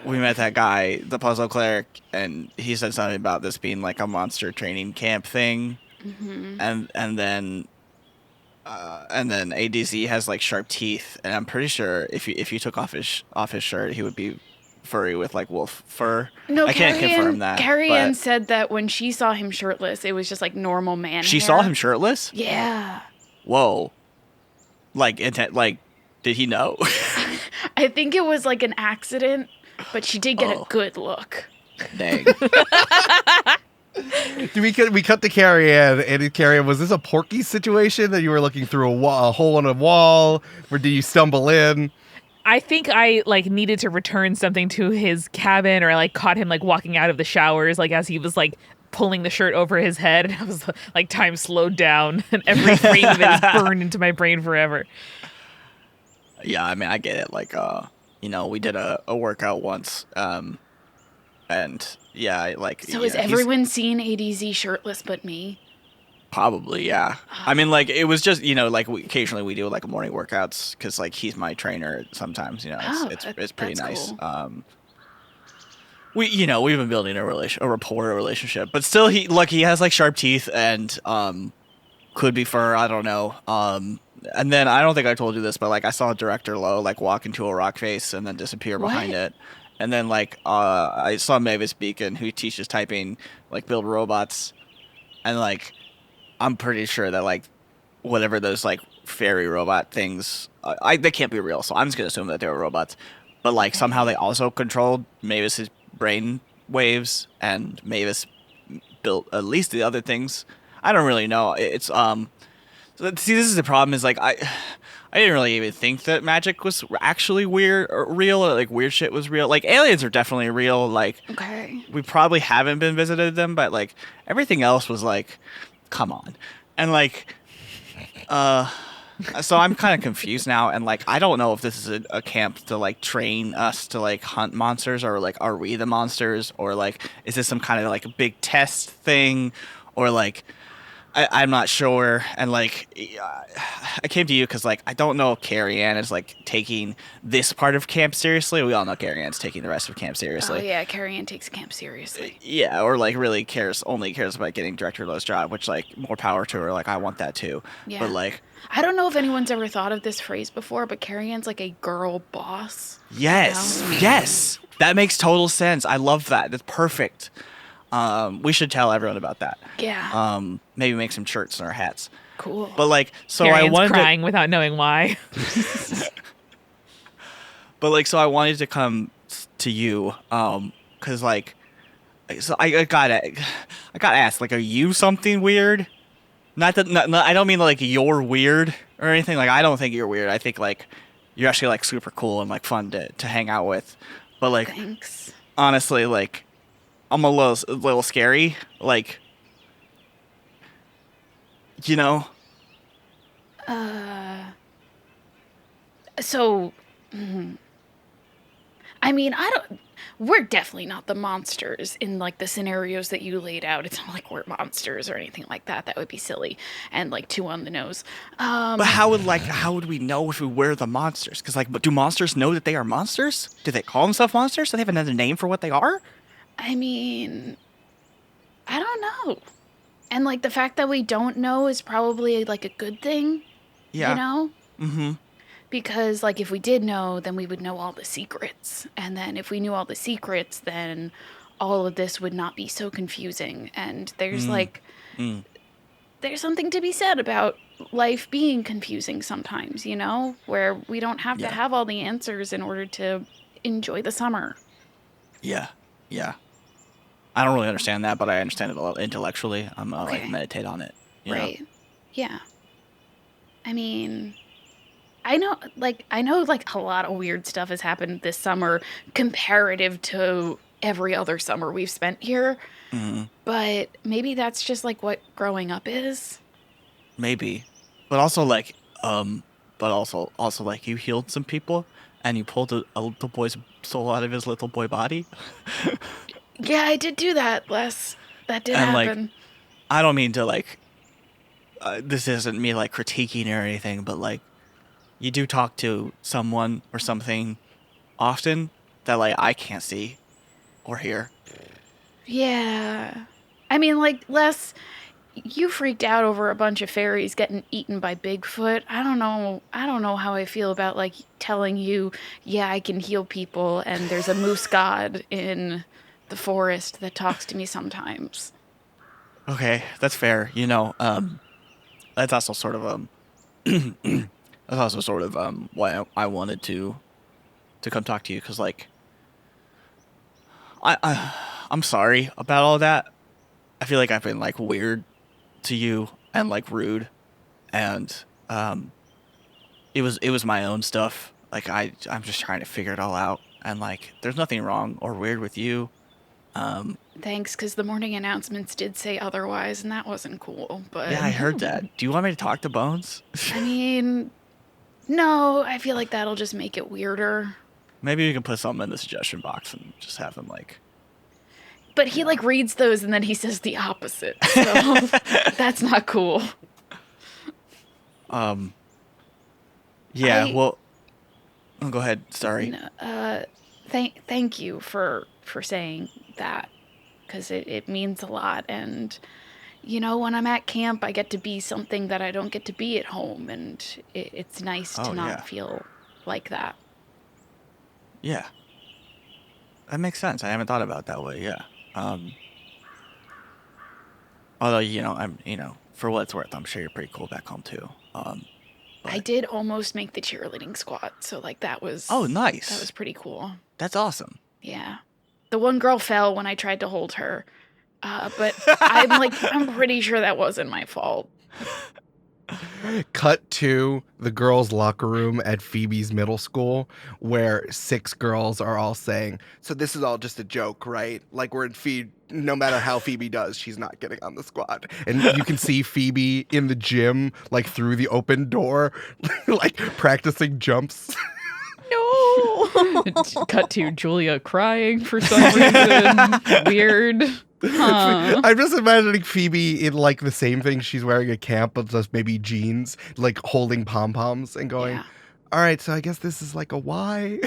we met that guy, the puzzle cleric, and he said something about this being like a monster training camp thing, and then ADZ has like sharp teeth, and I'm pretty sure if you took off his shirt, he would be furry with like wolf fur. No, I can't confirm that. Carrie-Ann said that when she saw him shirtless, it was just like normal man She hair. saw him shirtless? Yeah. Whoa. Like did he know? I think it was like an accident, but she did get a good look. Dang. We cut to Carrie-Ann, and Carrie-Ann, was this a Porky situation that you were looking through a hole in a wall, or did you stumble in? I think I like needed to return something to his cabin, or I like caught him like walking out of the showers, like as he was like pulling the shirt over his head, and I was like, time slowed down, and every frame of it is burned into my brain forever. Yeah, I mean, I get it. Like, we did a workout once, and yeah, like. So has everyone seen ADZ shirtless but me? Probably, yeah. I mean, like, it was just, like, occasionally we do, like, morning workouts, because, like, he's my trainer sometimes, it's pretty nice. Cool. We've been building a relationship, but still, he has, like, sharp teeth, and, could be fur, I don't know. And then, I don't think I told you this, but, like, I saw Director Lowe, like, walk into a rock face and then disappear behind it. And then, like, I saw Mavis Beacon, who teaches typing, like, build robots, and, like, I'm pretty sure that, like, whatever those, like, fairy robot things, they can't be real, so I'm just going to assume that they were robots. But, like, somehow they also controlled Mavis's brain waves, and Mavis built at least the other things. I don't really know. It's, see, this is the problem, is, like, I didn't really even think that magic was actually weird or real, or, like, weird shit was real. Like, aliens are definitely real. Like, Okay. we probably haven't been visited them, but, like, everything else was, like, come on. And, like, so I'm kind of confused now, and, like, I don't know if this is a camp to, like, train us to, like, hunt monsters, or, like, are we the monsters, or, like, is this some kind of, like, a big test thing, or, like, I'm not sure. And, like, I came to you because, like, I don't know if Carrie-Ann is, like, taking this part of camp seriously. We all know Carrie-Ann's taking the rest of camp seriously. Oh yeah, Carrie-Ann takes camp seriously. Yeah, or, like, really only cares about getting Director Lowe's job, which, like, more power to her. Like, I want that too. Yeah. But, like, I don't know if anyone's ever thought of this phrase before, but Carrie-Ann's like a girl boss. yes, You know? yes, that makes total sense. I love that. That's perfect. We should tell everyone about that. Yeah. Maybe make some shirts and our hats. Cool. But, like, so Carrie-Ann's I wanted crying without knowing why. But, like, so I wanted to come to you, because, like, so I gotta ask, like, are you something weird? Not that, I don't mean, like, you're weird or anything. Like, I don't think you're weird. I think, like, you're actually, like, super cool and, like, fun to hang out with. But, like, Thanks. honestly, like, I'm a little scary. Like, you know? So, I mean, we're definitely not the monsters in, like, the scenarios that you laid out. It's not like we're monsters or anything like that. That would be silly and, like, too on the nose. But how would we know if we were the monsters? Because, like, do monsters know that they are monsters? Do they call themselves monsters? Do they have another name for what they are? I mean, I don't know. And, like, the fact that we don't know is probably, like, a good thing. Yeah. You know? Mm-hmm. Because, like, if we did know, then we would know all the secrets. And then if we knew all the secrets, then all of this would not be so confusing. And there's, there's something to be said about life being confusing sometimes, you know? Where we don't have to have all the answers in order to enjoy the summer. Yeah. Yeah. I don't really understand that, but I understand it a lot intellectually. I'm Okay. like, meditate on it. You know? Right. Yeah. I mean, I know like a lot of weird stuff has happened this summer comparative to every other summer we've spent here. Mm-hmm. But maybe that's just like what growing up is. Maybe. But also, like, like, you healed some people and you pulled a little boy's soul out of his little boy body. Yeah, I did do that, Les. That did And, like, happen. I don't mean to, like, this isn't me, like, critiquing or anything, but, like, you do talk to someone or something often that, like, I can't see or hear. Yeah. I mean, like, Les, you freaked out over a bunch of fairies getting eaten by Bigfoot. I don't know how I feel about, like, telling you, yeah, I can heal people and there's a moose god in the forest that talks to me sometimes. Okay, that's fair. You know, that's also sort of why I wanted to come talk to you, because, like, I'm sorry about all that. I feel like I've been, like, weird to you and, like, rude, and it was my own stuff. Like, I'm just trying to figure it all out, and, like, there's nothing wrong or weird with you. Thanks, because the morning announcements did say otherwise, and that wasn't cool. But Yeah, I heard that. Do you want me to talk to Bones? I mean, no, I feel like that'll just make it weirder. Maybe you can put something in the suggestion box and just have him, like... But he like reads those and then he says the opposite. So that's not cool. Yeah. Well. Oh, go ahead. Sorry. Thank you for saying that, because it means a lot. And you know, when I'm at camp, I get to be something that I don't get to be at home, and it's nice to not feel like that. Yeah. That makes sense. I haven't thought about it that way. Yeah. Although, for what it's worth, I'm sure you're pretty cool back home too. I did almost make the cheerleading squad, so like that was nice. That was pretty cool. That's awesome. Yeah. The one girl fell when I tried to hold her. But I'm pretty sure that wasn't my fault. Cut to the girls' locker room at Phoebe's middle school, where 6 girls are all saying, so this is all just a joke, right? Like, we're in Phoebe, no matter how Phoebe does, she's not getting on the squad. And you can see Phoebe in the gym, like, through the open door, like, practicing jumps. No! Cut to Julia crying for some reason. Weird. Huh. I'm just imagining Phoebe in like the same thing she's wearing at camp, but just maybe jeans, like holding pom-poms and going, all right, so I guess this is like a Y.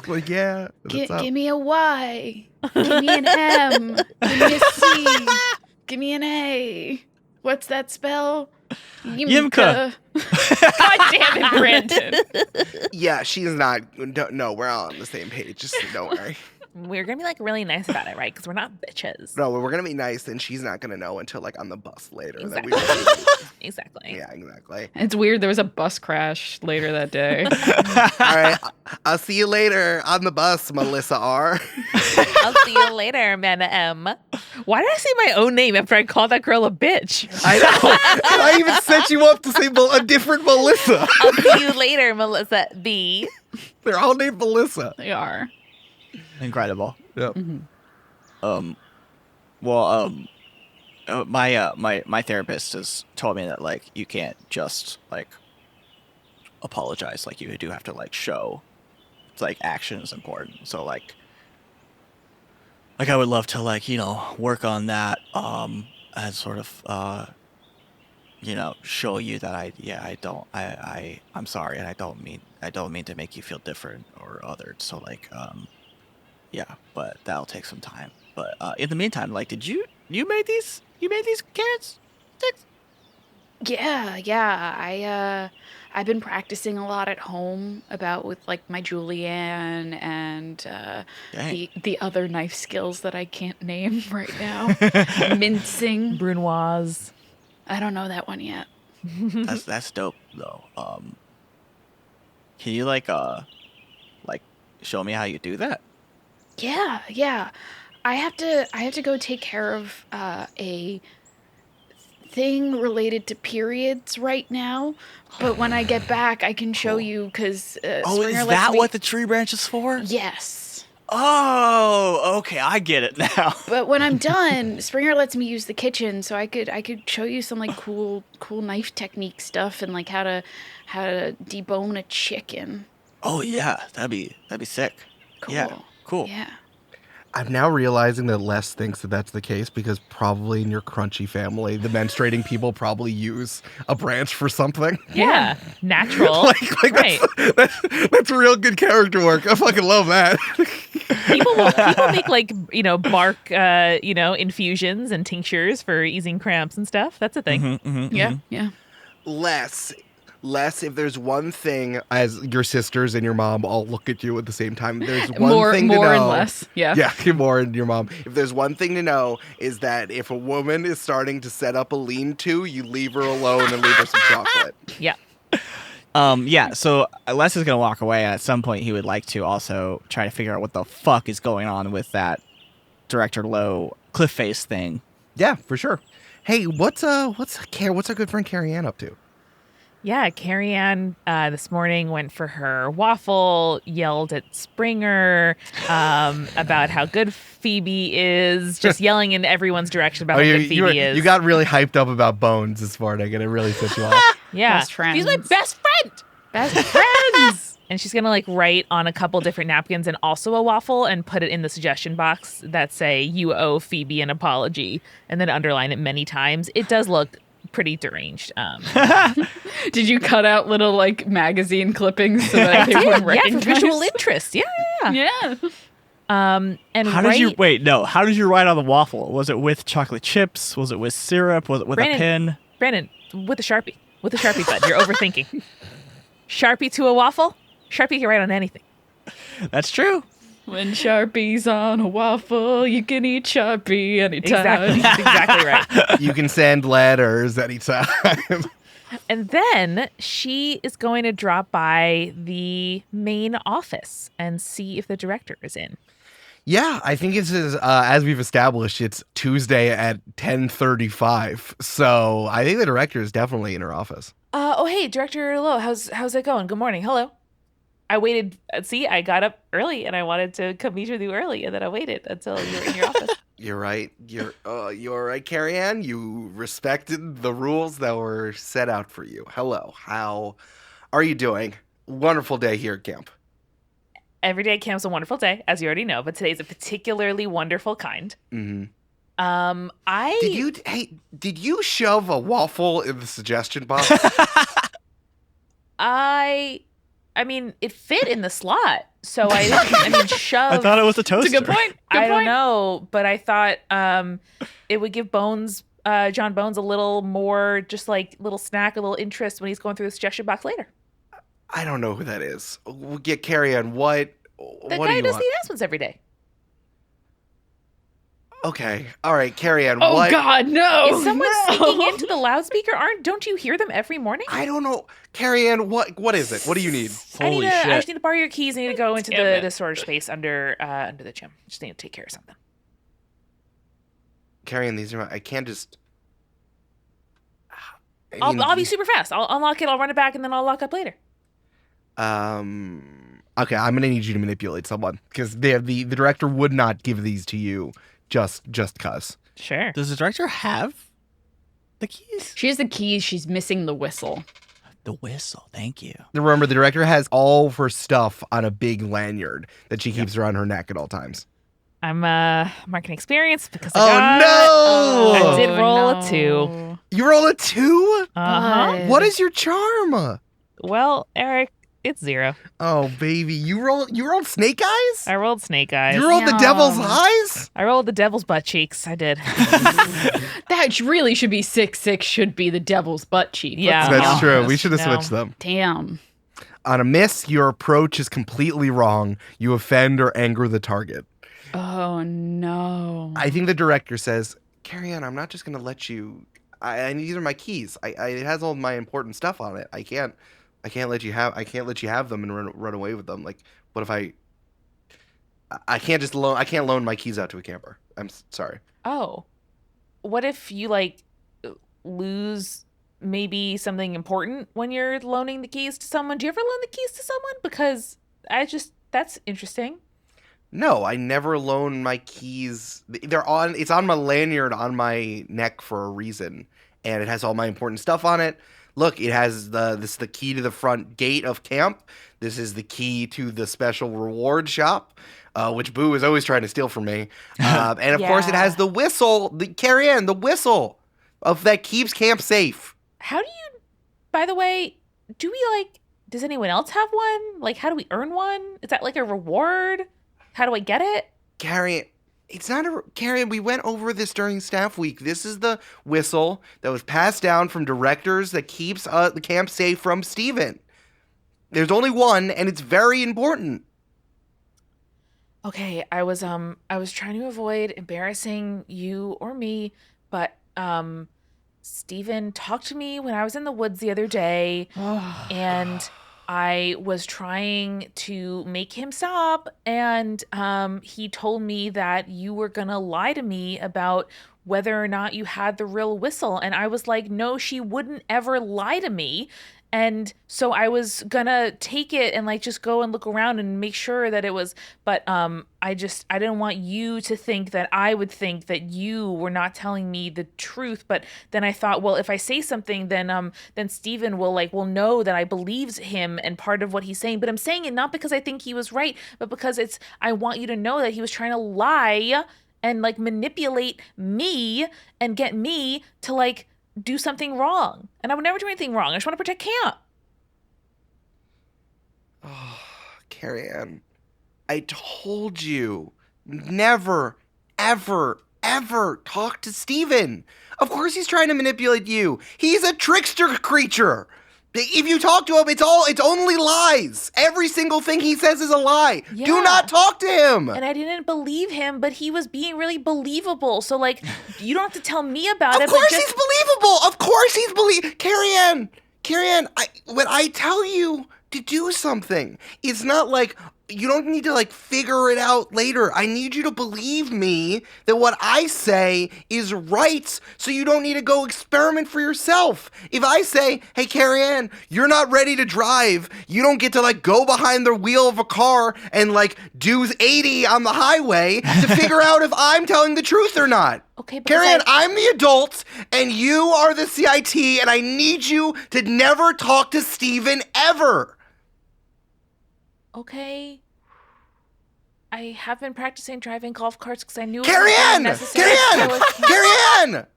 Like, yeah. Give me a Y. Give me an M. Give me a C. Give me an A. What's that spell? Yimka. God damn it, Brandon. Yeah, she's not. No, we're all on the same page. Just don't worry. We're going to be like really nice about it, right? Because we're not bitches. No, we're going to be nice, and she's not going to know until like on the bus later. Exactly. Exactly. Yeah, exactly. It's weird. There was a bus crash later that day. All right. I'll see you later on the bus, Melissa R. I'll see you later, Amanda M. Why did I say my own name after I called that girl a bitch? I know. And I even set you up to say a different Melissa. I'll see you later, Melissa B. They're all named Melissa. They are. Incredible. Yep. Mm-hmm. My therapist has told me that like you can't just like apologize. Like you do have to like show. It's like action is important. So like I would love to like work on that and sort of show you that I'm sorry and I don't mean to make you feel different or othered. So like yeah, but that'll take some time. But in the meantime, like, did you made these carrot sticks? Yeah. I've been practicing a lot at home with like my julienne and the other knife skills that I can't name right now. Mincing, Brunoise. I don't know that one yet. That's dope though. Can you like show me how you do that? Yeah. I have to go take care of a thing related to periods right now. But when I get back, I can show you because is that what the tree branch is for? Yes. Oh, okay, I get it now. But when I'm done, Springer lets me use the kitchen, so I could show you some like cool knife technique stuff and like how to debone a chicken. Oh yeah, that'd be sick. Cool. Yeah, cool. Yeah. I'm now realizing that Les thinks that that's the case because probably in your crunchy family, the menstruating people probably use a branch for something. Yeah, natural. like right. That's real good character work. I fucking love that. People make like bark infusions and tinctures for easing cramps and stuff. That's a thing. Yeah. Les, if there's one thing, as your sisters and your mom all look at you at the same time, there's one thing to know. More and less. Yeah. Yeah, more and your mom. If there's one thing to know is that if a woman is starting to set up a lean-to, you leave her alone and leave her some chocolate. Yeah. So Les is going to walk away, and at some point he would like to also try to figure out what the fuck is going on with that Director Lowe cliff face thing. Yeah, for sure. Hey, what's our good friend Carrie-Ann up to? Yeah, Carrie-Ann this morning went for her waffle, yelled at Springer about how good Phoebe is, just yelling in everyone's direction about how good Phoebe is. You got really hyped up about Bones this morning, and it really set you off. Yeah, Best friends. she's my best friend. Best friends. And she's going to like write on a couple different napkins and also a waffle and put it in the suggestion box that say, you owe Phoebe an apology, and then underline it many times. It does look pretty deranged. Did you cut out little like magazine clippings so that they would for recognize? visual interest. Yeah. Yeah. And How did you wait? No. How did you write on the waffle? Was it with chocolate chips? Was it with syrup? Was it with a pen? Brandon, with a Sharpie. With a Sharpie, bud. You're overthinking. Sharpie to a waffle? Sharpie can write on anything. That's true. When Sharpie's on a waffle, you can eat Sharpie anytime. Exactly. That's exactly right. You can send letters anytime. And then she is going to drop by the main office and see if the director is in. Yeah, I think it's as we've established, it's Tuesday at 10:35. So I think the director is definitely in her office. Hey, Director Lowe, how's it going? Good morning. Hello. I waited. See, I got up early and I wanted to come meet with you early, and then I waited until you were in your office. You're right. You're right, Carrie-Ann. You respected the rules that were set out for you. Hello. How are you doing? Wonderful day here at camp. Every day at camp's a wonderful day, as you already know, but today's a particularly wonderful kind. Mm-hmm. Did you shove a waffle in the suggestion box? I mean, it fit in the slot, so I didn't, shove. I thought it was a toaster. It's a good point. I don't know, but I thought it would give John Bones a little more, just like little snack, a little interest when he's going through the suggestion box later. I don't know who that is. We'll get Carrie-Ann. What The do guy you does want? the announcements every day. Okay. All right, Carrie-Ann. Oh what? God, no! Is someone no. speaking into the loudspeaker? Don't you hear them every morning? I don't know. Carrie-Ann, what is it? What do you need? Holy I shit. just need to borrow your keys. I need to go into Damn it. the storage space under the gym. Just need to take care of something. Carrie-Ann, these are I can't just. I'll be super fast. I'll unlock it. I'll run it back, and then I'll lock up later. Okay, I'm gonna need you to manipulate someone because the director would not give these to you just cause. Sure. Does the director have the keys? She has the keys. She's missing the whistle. The whistle. Thank you. Remember, the director has all of her stuff on a big lanyard that she keeps around her neck at all times. I'm marking experience because Oh, I did roll no. a 2. You roll a 2? Uh-huh. What is your charm? Well, Eric, it's 0. Oh, baby, you rolled snake eyes? I rolled snake eyes. You rolled the No. devil's eyes? I rolled the devil's butt cheeks. I did. That really should be 6/6. Should be the devil's butt cheek. Let's Yeah. be That's true. honest. We should have No. switched them. Damn. On a miss, your approach is completely wrong. You offend or anger the target. Oh no. I think the director says, Carrie-Ann, I'm not just going to let you. These are my keys. It has all my important stuff on it. I can't let you have them and run away with them. Like, what if I can't loan my keys out to a camper. I'm sorry. Oh. What if you lose maybe something important when you're loaning the keys to someone? Do you ever loan the keys to someone? Because that's interesting. No, I never loan my keys. It's on my lanyard on my neck for a reason, and it has all my important stuff on it. Look, it has this is the key to the front gate of camp. This is the key to the special reward shop, which Boo is always trying to steal from me. And of course, it has the whistle, the Carrie-Ann, the whistle that keeps camp safe. By the way, does anyone else have one? How do we earn one? Is that like a reward? How do I get it? Carrie-Ann, it's not Carrie-Ann, we went over this during staff week. This is the whistle that was passed down from directors that keeps the camp safe from Steven. There's only one, and it's very important. Okay, I was trying to avoid embarrassing you or me, but Steven talked to me when I was in the woods the other day, and I was trying to make him stop, and he told me that you were gonna lie to me about whether or not you had the real whistle, and I was like, no, she wouldn't ever lie to me. And so I was gonna take it and like just go and look around and make sure that it was, but I didn't want you to think that I would think that you were not telling me the truth. But then I thought, well, if I say something, then Steven will know that I believes him and part of what he's saying. But I'm saying it not because I think he was right, but because I want you to know that he was trying to lie and like manipulate me and get me to like do something wrong. And I would never do anything wrong. I just want to protect camp. Oh, Carrie-Ann, I told you, never, ever, ever talk to Steven. Of course he's trying to manipulate you. He's a trickster creature. If you talk to him, it's only lies. Every single thing he says is a lie. Yeah. Do not talk to him. And I didn't believe him, but he was being really believable. So like, you don't have to tell me about it. Of course he's believable. Of course he's believable. Carrie-Ann, when I tell you to do something, it's not like you don't need to like figure it out later. I need you to believe me that what I say is right, so you don't need to go experiment for yourself. If I say, hey, Carrie-Ann, you're not ready to drive, you don't get to like go behind the wheel of a car and like do 80 on the highway to figure out if I'm telling the truth or not. Okay, Carrie-Ann, I'm the adult and you are the CIT, and I need you to never talk to Steven ever. Okay. I have been practicing driving golf carts because I knew Carrie-Ann! it was necessary. Carrie-Ann!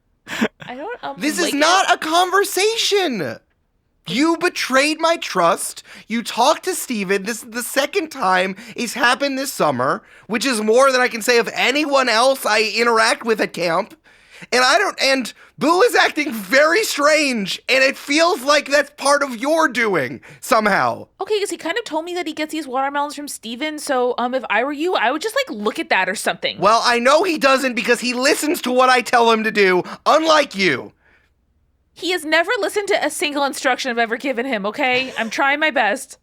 I don't This like is not a conversation. You betrayed my trust. You talked to Steven. This is the second time it's happened this summer, which is more than I can say of anyone else I interact with at camp. And Boo is acting very strange, and it feels like that's part of your doing somehow. Okay, because he kind of told me that he gets these watermelons from Steven, so if I were you, I would just like look at that or something. Well, I know he doesn't because he listens to what I tell him to do, unlike you. He has never listened to a single instruction I've ever given him, okay? I'm trying my best.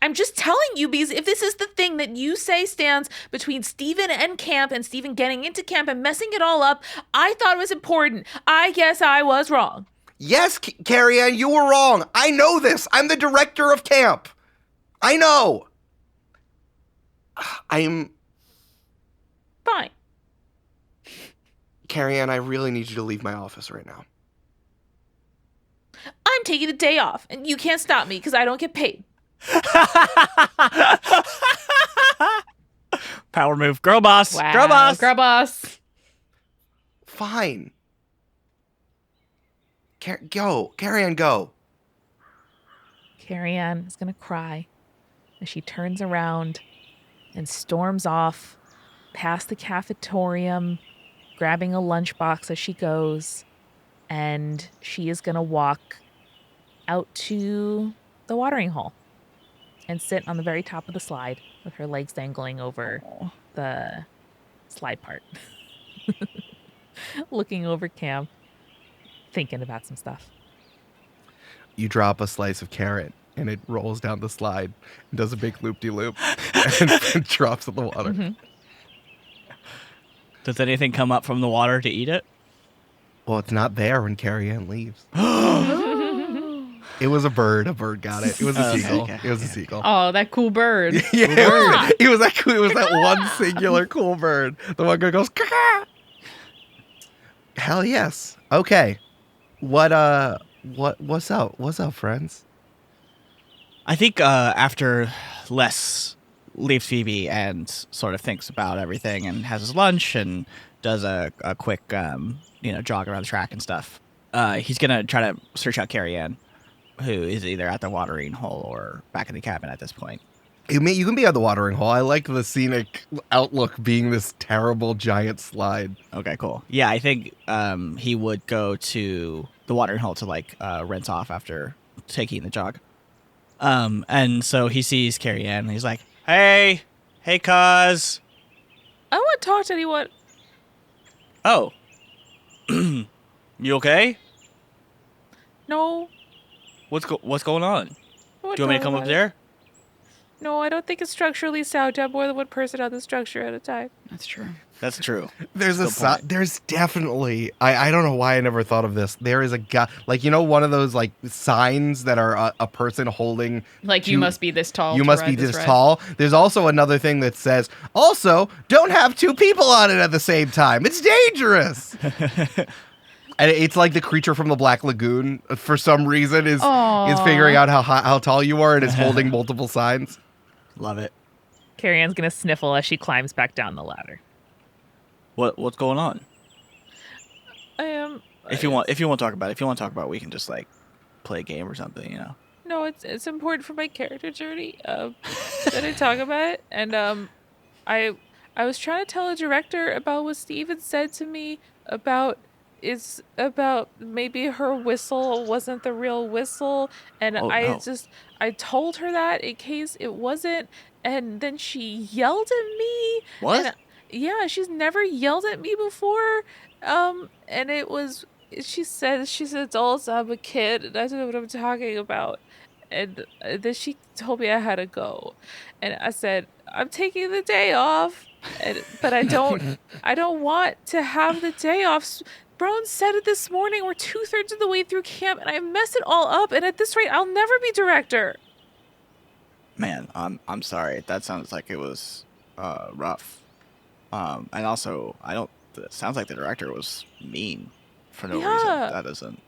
I'm just telling you, because if this is the thing that you say stands between Steven and camp and Steven getting into camp and messing it all up, I thought it was important. I guess I was wrong. Yes, Carrie-Ann, you were wrong. I know this. I'm the director of camp. I know. I'm... Fine. Carrie-Ann, I really need you to leave my office right now. I'm taking the day off, and you can't stop me because I don't get paid. Power move. Girl boss. Wow. Girl boss. Girl boss. Fine. Go. Carrie-Ann, go. Carrie-Ann is going to cry as she turns around and storms off past the cafetorium, grabbing a lunchbox as she goes. And she is going to walk out to the watering hole and sit on the very top of the slide with her legs dangling over the slide part. Looking over camp, thinking about some stuff. You drop a slice of carrot, and it rolls down the slide and does a big loop-de-loop and drops in the water. Mm-hmm. Does anything come up from the water to eat it? Well, it's not there when Carrie-Ann leaves. It was a bird. A bird got it. It was a seagull. Okay. It was a seagull. Oh, that cool bird. Yeah, it was that one singular cool bird. The one guy goes, caw. Hell yes. Okay. What's up? What's up, friends? I think after Les leaves Phoebe and sort of thinks about everything and has his lunch and does a quick jog around the track and stuff, he's gonna try to search out Carrie-Ann, who is either at the watering hole or back in the cabin at this point. You can be at the watering hole. I like the scenic outlook being this terrible giant slide. Okay, cool. Yeah, I think he would go to the watering hole to rinse off after taking the jog. And so he sees Carrie-Ann and he's like, hey, cuz. I don't want to talk to anyone. Oh. You okay? No. What's going on? Do you want me to come up there? No, I don't think it's structurally sound to have more than one person on the structure at a time. That's true. That's true. There's Good point. there's definitely I don't know why I never thought of this. There is a guy, like, you know, one of those like signs that are a person holding, Like, you must be this tall. you to must ride be this ride. tall. There's also another thing that says, also, don't have two people on it at the same time. It's dangerous. And it's like the creature from the Black Lagoon, for some reason, is figuring out how tall you are and is holding multiple signs. Love it. Carrie-Ann's gonna sniffle as she climbs back down the ladder. What's going on? I If you want to talk about it, we can just like play a game or something, you know. No, it's important for my character journey that I talk about it. And I was trying to tell a director about what Steven said to me about maybe her whistle wasn't the real whistle, and I told her that in case it wasn't, and then she yelled at me. What? And, yeah, she's never yelled at me before. And it was she's adults, I'm a kid, and I don't know what I'm talking about. And then she told me I had to go, and I said I'm taking the day off, but I don't want to have the day off. Brown said it this morning. We're 2/3 of the way through camp, and I messed it all up. And at this rate, I'll never be director. Man, I'm sorry. That sounds like it was rough. And also, it sounds like the director was mean for no reason. That isn't.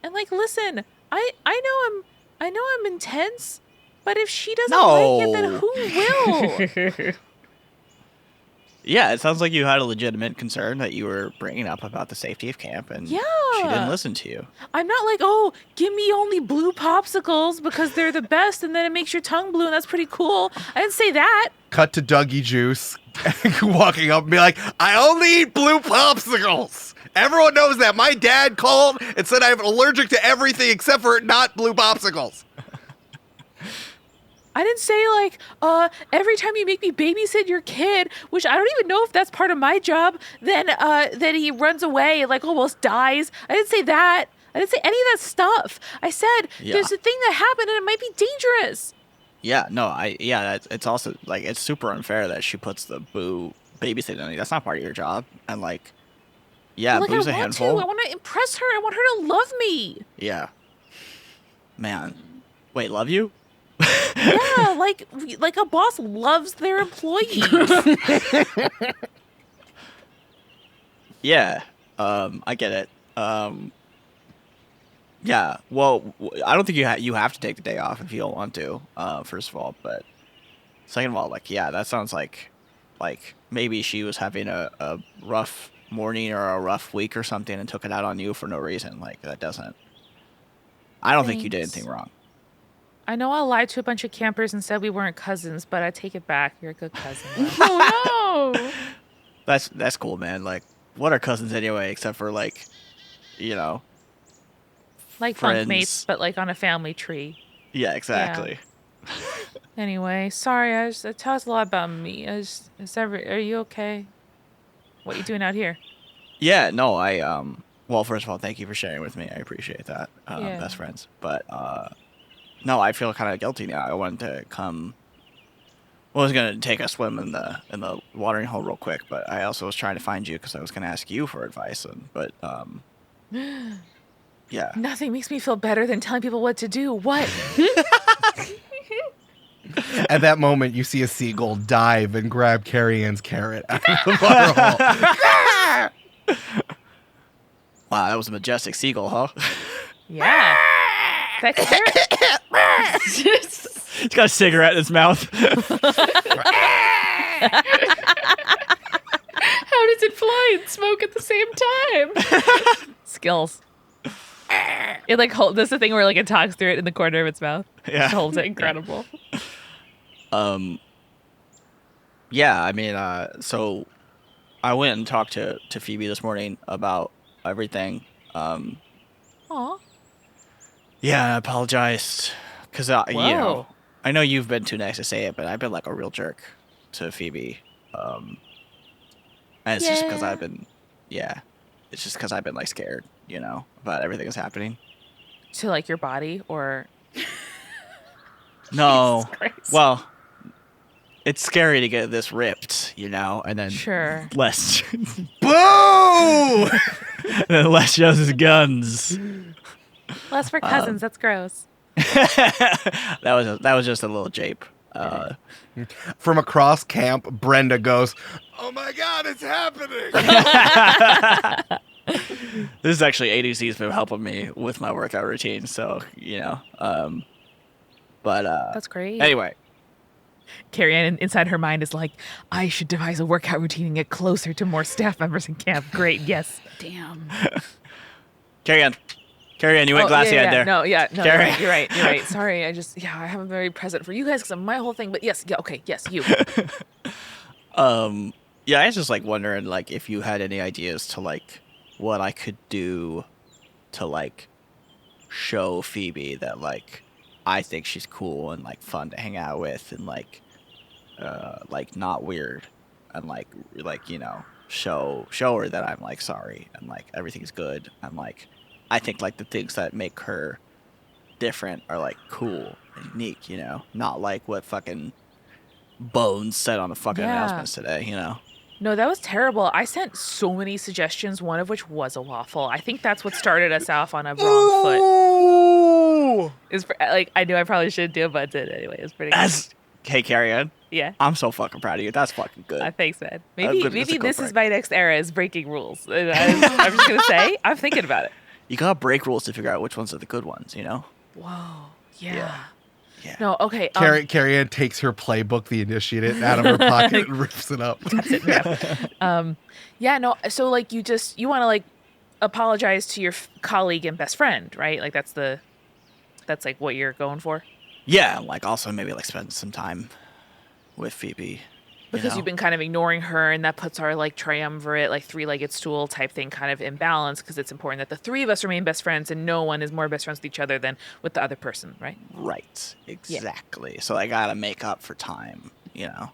And like, listen, I know I'm intense, but if she doesn't like it, then who will? Yeah, it sounds like you had a legitimate concern that you were bringing up about the safety of camp, and she didn't listen to you. I'm not like, oh, give me only blue popsicles because they're the best, and then it makes your tongue blue, and that's pretty cool. I didn't say that. Cut to Dougie Juice walking up and be like, I only eat blue popsicles. Everyone knows that. My dad called and said I'm allergic to everything except for not blue popsicles. I didn't say like, every time you make me babysit your kid, which I don't even know if that's part of my job, then he runs away and like almost dies. I didn't say that. I didn't say any of that stuff. I said there's a thing that happened and it might be dangerous. Yeah, no, it's also like it's super unfair that she puts the boo babysitting on you. That's not part of your job. And like, yeah, like, boo's I a want handful. to. I want to impress her. I want her to love me. Yeah. Man, wait, love you? Yeah, like a boss loves their employees. Yeah, I get it. Yeah, well, I don't think you have to take the day off if you don't want to. First of all, but second of all, like, yeah, that sounds like maybe she was having a rough morning or a rough week or something and took it out on you for no reason. Like, that doesn't. I don't think you did anything wrong. I know I lied to a bunch of campers and said we weren't cousins, but I take it back. You're a good cousin. Oh no! That's cool, man. Like, what are cousins anyway, except for like, you know, like friends. Funk mates, but like on a family tree. Yeah, exactly. Yeah. Anyway, sorry. It tells a lot about me. Are you okay? What are you doing out here? Yeah, no, well, first of all, thank you for sharing with me. I appreciate that. Yeah. Best friends. But no, I feel kind of guilty now. I wanted to come. Well, I was gonna take a swim in the watering hole real quick, but I also was trying to find you because I was gonna ask you for advice. But yeah. Nothing makes me feel better than telling people what to do. What? At that moment, you see a seagull dive and grab Carrie-Ann's carrot out of the water hole. Wow, that was a majestic seagull, huh? Yeah. That carrot. He's got a cigarette in his mouth. How does it fly and smoke at the same time? Skills. It like does the thing where like it talks through it in the corner of its mouth. Yeah. It holds it. Incredible. Yeah, I mean, so I went and talked to Phoebe this morning about everything. Aw. Yeah, I apologized because you Whoa. know, I know you've been too nice to say it, but I've been like a real jerk to Phoebe. And it's just because I've been, it's just because I've been like scared, you know, about everything that's happening. To like your body or No. Jesus Christ. Well, it's scary to get this ripped, you know, and then Sure. Les Boo! then Les shows his guns. Less for cousins. That's gross. that was just a little jape. From across camp, Brenda goes, "Oh my God, it's happening!" This is actually ADC's been helping me with my workout routine, so you know. But That's great. anyway, Carrie-Ann inside her mind is like, I should devise a workout routine and get closer to more staff members in camp. Great, yes. Damn. Carrie-Ann, you went glassy eyed there. No, you're Carrie. right. You're right. Sorry, I haven't been very present for you guys because I'm my whole thing. But yes, you. Yeah, I was just like wondering like if you had any ideas to like what I could do to like show Phoebe that like I think she's cool and like fun to hang out with and like not weird and like you know show her that I'm like sorry and like everything's good and like I think like the things that make her different are like cool and unique, you know, not like what fucking Bones said on the fucking announcements today, you know. No, that was terrible. I sent so many suggestions, one of which was a waffle. I think that's what started us off on a wrong foot. Is like I knew I probably shouldn't do it, but I did anyway. It was pretty good. Hey, Carrie-Ann, Yeah. I'm so fucking proud of you. That's fucking good. Thanks, man. I'm gonna Maybe go this for is it. my next era is breaking rules. And I'm just gonna say I'm thinking about it. You gotta break rules to figure out which ones are the good ones, you know? Whoa. Yeah. No. Okay. Carrie-Ann takes her playbook, The Initiate, out of her pocket and rips it up. Yeah. No. So like you want to like apologize to your colleague and best friend, right? Like that's like what you're going for. Yeah, like also maybe like spend some time with Phoebe. Because you've been kind of ignoring her, and that puts our like triumvirate, like three-legged stool type thing kind of in balance because it's important that the three of us remain best friends and no one is more best friends with each other than with the other person, right? Right. Exactly. So I gotta make up for time, you know?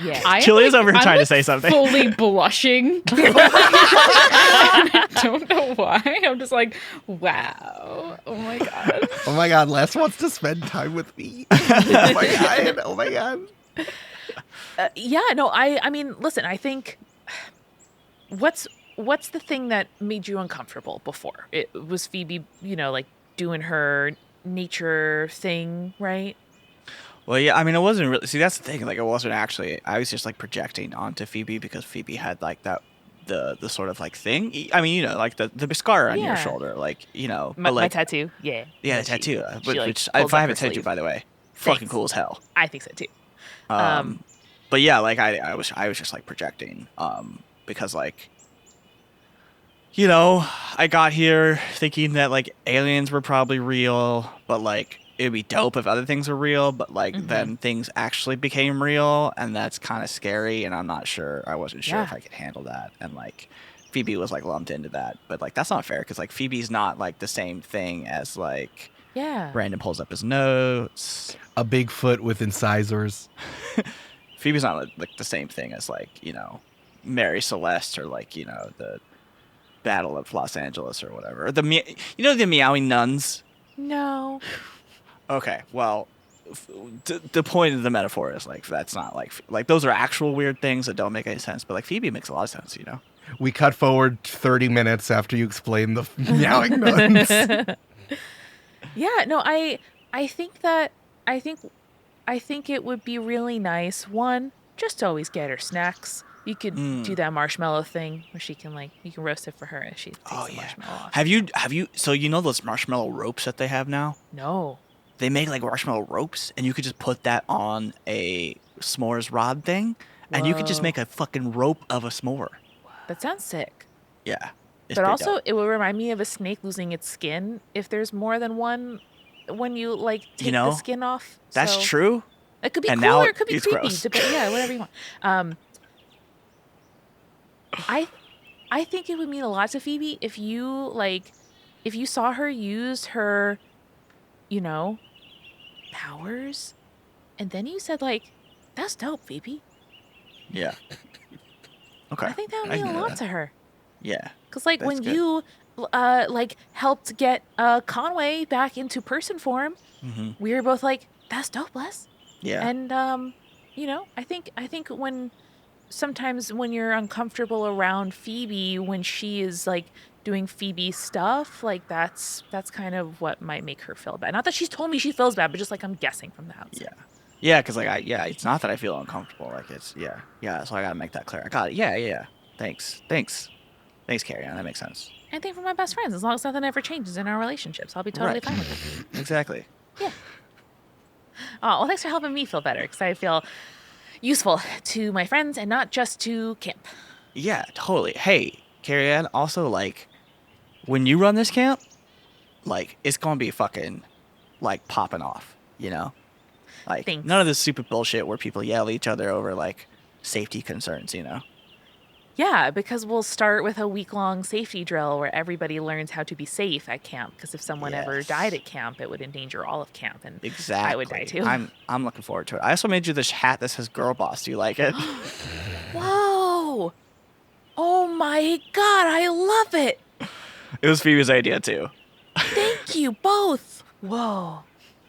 Yeah. Julia's over here trying to say something. Fully blushing. I don't know why. I'm just like, wow. Oh my God. Oh my God, Les wants to spend time with me. Oh my God. Oh my God. Yeah, no, I mean, listen, I think what's the thing that made you uncomfortable before? It was Phoebe, you know, like doing her nature thing, right? Well, yeah, I mean, it wasn't really. See, that's the thing. Like, it wasn't actually. I was just like projecting onto Phoebe because Phoebe had like that, the sort of like thing. I mean, you know, like the scar on your shoulder, like you know, My, but, like, my tattoo, yeah. yeah, the She- tattoo. she, like, Which, pulls if I up haven't her sent you, sleeve. by the way, Thanks. fucking cool as hell. I think so too. But yeah, like I was just like projecting, because like, you know, I got here thinking that like aliens were probably real, but like it'd be dope if other things were real, but like then things actually became real, and that's kind of scary, and I wasn't sure if Yeah. I could handle that, and like Phoebe was like lumped into that, but like that's not fair because like Phoebe's not like the same thing as like Yeah. Brandon pulls up his notes. A Bigfoot with incisors. Phoebe's not like the same thing as like, you know, Mary Celeste or like, you know, the Battle of Los Angeles or whatever. Or the meowing nuns? No. Okay, well, the point of the metaphor is like that's not like those are actual weird things that don't make any sense, but like Phoebe makes a lot of sense, you know. We cut forward 30 minutes after you explain the meowing nuns. Yeah, no, I think it would be really nice. One, just to always get her snacks. You could do that marshmallow thing where she can like you can roast it for her as she takes the marshmallow off. Have you so you know those marshmallow ropes that they have now? No. They make like marshmallow ropes and you could just put that on a s'mores rod thing and you could just Whoa. make a fucking rope of a s'more. That sounds sick. Yeah. it's But pretty also, dope. it will remind me of a snake losing its skin if there's more than one when you like take know, the skin off. That's So, true. It could be And cool now or it could be it's creepy. gross. Yeah, whatever you want. I think it would mean a lot to Phoebe if you saw her use her, you know, powers, and then you said like, "That's dope, Phoebe." Yeah. Okay. I think that would I mean can a do lot that. to her. Yeah. Cause like That's when good. you like helped get Conway back into person form, Mm-hmm. we were both like, That's dope, Les. Yeah. And I think sometimes when you're uncomfortable around Phoebe, when she is like doing Phoebe stuff, like that's kind of what might make her feel bad. Not that she's told me she feels bad, but just like I'm guessing from the outside. Yeah, because it's not that I feel uncomfortable. Like it's so I gotta make that clear. I got it. Yeah. Thanks, Carrie-Ann. That makes sense. Anything for my best friends, as long as nothing ever changes in our relationships, I'll be totally fine with it. Exactly. Yeah. Oh, well, thanks for helping me feel better, because I feel useful to my friends and not just to camp. Yeah, totally. Hey, Carrie-Ann, also, like, when you run this camp, like, it's gonna be fucking, like, popping off, you know? Like, Thanks. None of this stupid bullshit where people yell at each other over, like, safety concerns, you know? Yeah, because we'll start with a week-long safety drill where everybody learns how to be safe at camp. Because if someone ever died at camp, it would endanger all of camp, and exactly. I would die too. I'm looking forward to it. I also made you this hat that says "Girl Boss." Do you like it? Whoa! Oh my God, I love it! It was Phoebe's idea too. Thank you both. Whoa!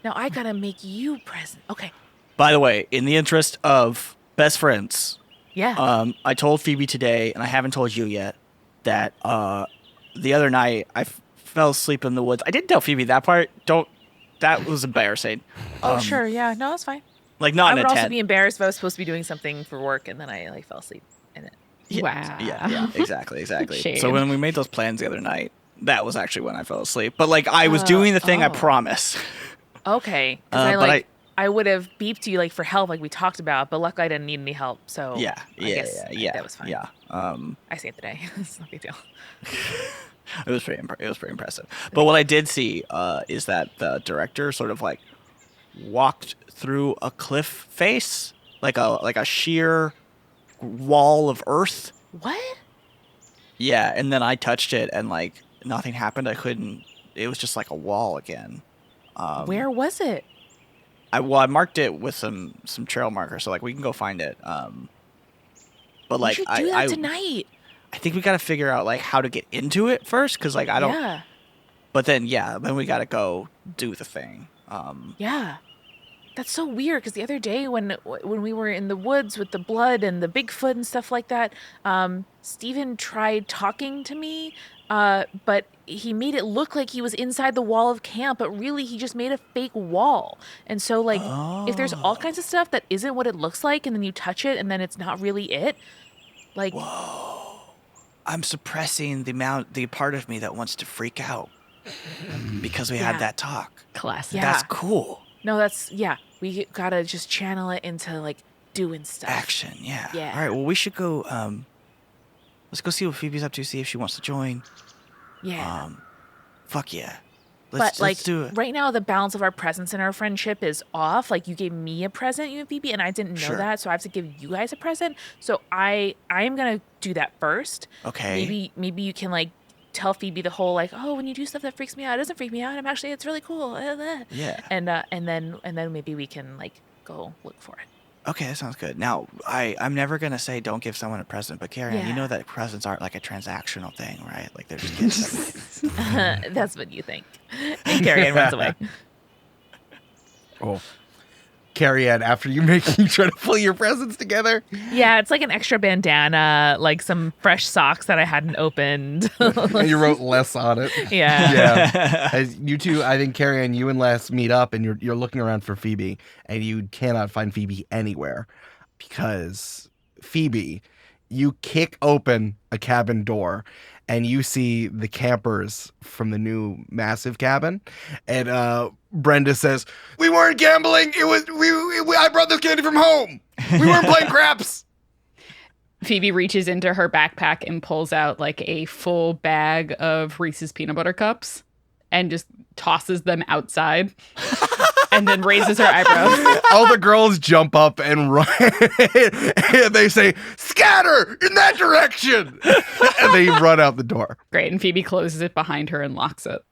Now I gotta make you present. Okay. By the way, in the interest of best friends. Yeah. I told Phoebe today, and I haven't told you yet, that the other night I fell asleep in the woods. I didn't tell Phoebe that part. That was embarrassing. Sure. Yeah. No, that's fine. Like not I in would a also tent. be embarrassed if I was supposed to be doing something for work and then I like fell asleep in it. Yeah, Wow. Yeah, exactly. Shame. So when we made those plans the other night, that was actually when I fell asleep. But like I was doing the thing, I promise. Okay. Because I would have beeped you like for help, like we talked about, but luckily I didn't need any help. So Yeah. that was fine. Yeah. I saved the day. It's no big deal. It was pretty impressive. But what I did see is that the director sort of like walked through a cliff face, like a sheer wall of earth. What? Yeah, and then I touched it and like nothing happened. I couldn't. It was just like a wall again. Where was it? I marked it with some trail markers, so like we can go find it. But like we should do that tonight. I think we got to figure out like how to get into it first, because like I don't. Yeah. But then then we got to go do the thing. Yeah. That's so weird, because the other day when we were in the woods with the blood and the Bigfoot and stuff like that, Steven tried talking to me, but he made it look like he was inside the wall of camp, but really he just made a fake wall. And so like if there's all kinds of stuff that isn't what it looks like and then you touch it and then it's not really it, like whoa, I'm suppressing the part of me that wants to freak out because we had that talk. Classic. Yeah. That's cool. No, we gotta just channel it into like doing stuff. Action, yeah. Yeah. All right, well, we should go, let's go see what Phoebe's up to, see if she wants to join. Yeah. Fuck yeah. Let's do it. Right now, the balance of our presence in our friendship is off. Like, you gave me a present, you and Phoebe, and I didn't know that, so I have to give you guys a present. So I am gonna do that first. Okay. Maybe you can, like, tell Phoebe the whole, like, oh, when you do stuff that freaks me out, it doesn't freak me out. It's really cool. Yeah. And then maybe we can, like, go look for it. Okay, that sounds good. Now, I'm never going to say don't give someone a present, but Carrie-Ann, you know that presents aren't like a transactional thing, right? Like, they're just gifts. That's what you think. And Carrie-Ann runs away. Oh. Carrie-Ann, after you try to pull your presents together. Yeah, it's like an extra bandana, like some fresh socks that I hadn't opened. And you wrote Les on it. Yeah. Yeah. As you two, I think Carrie-Ann, you and Les meet up and you're looking around for Phoebe and you cannot find Phoebe anywhere because Phoebe, you kick open a cabin door and you see the campers from the new massive cabin. And Brenda says, "We weren't gambling. It was I brought this candy from home. We weren't playing craps." Phoebe reaches into her backpack and pulls out like a full bag of Reese's peanut butter cups and just tosses them outside and then raises her eyebrows. All the girls jump up and run and they say, "Scatter in that direction." And they run out the door. Great. And Phoebe closes it behind her and locks it.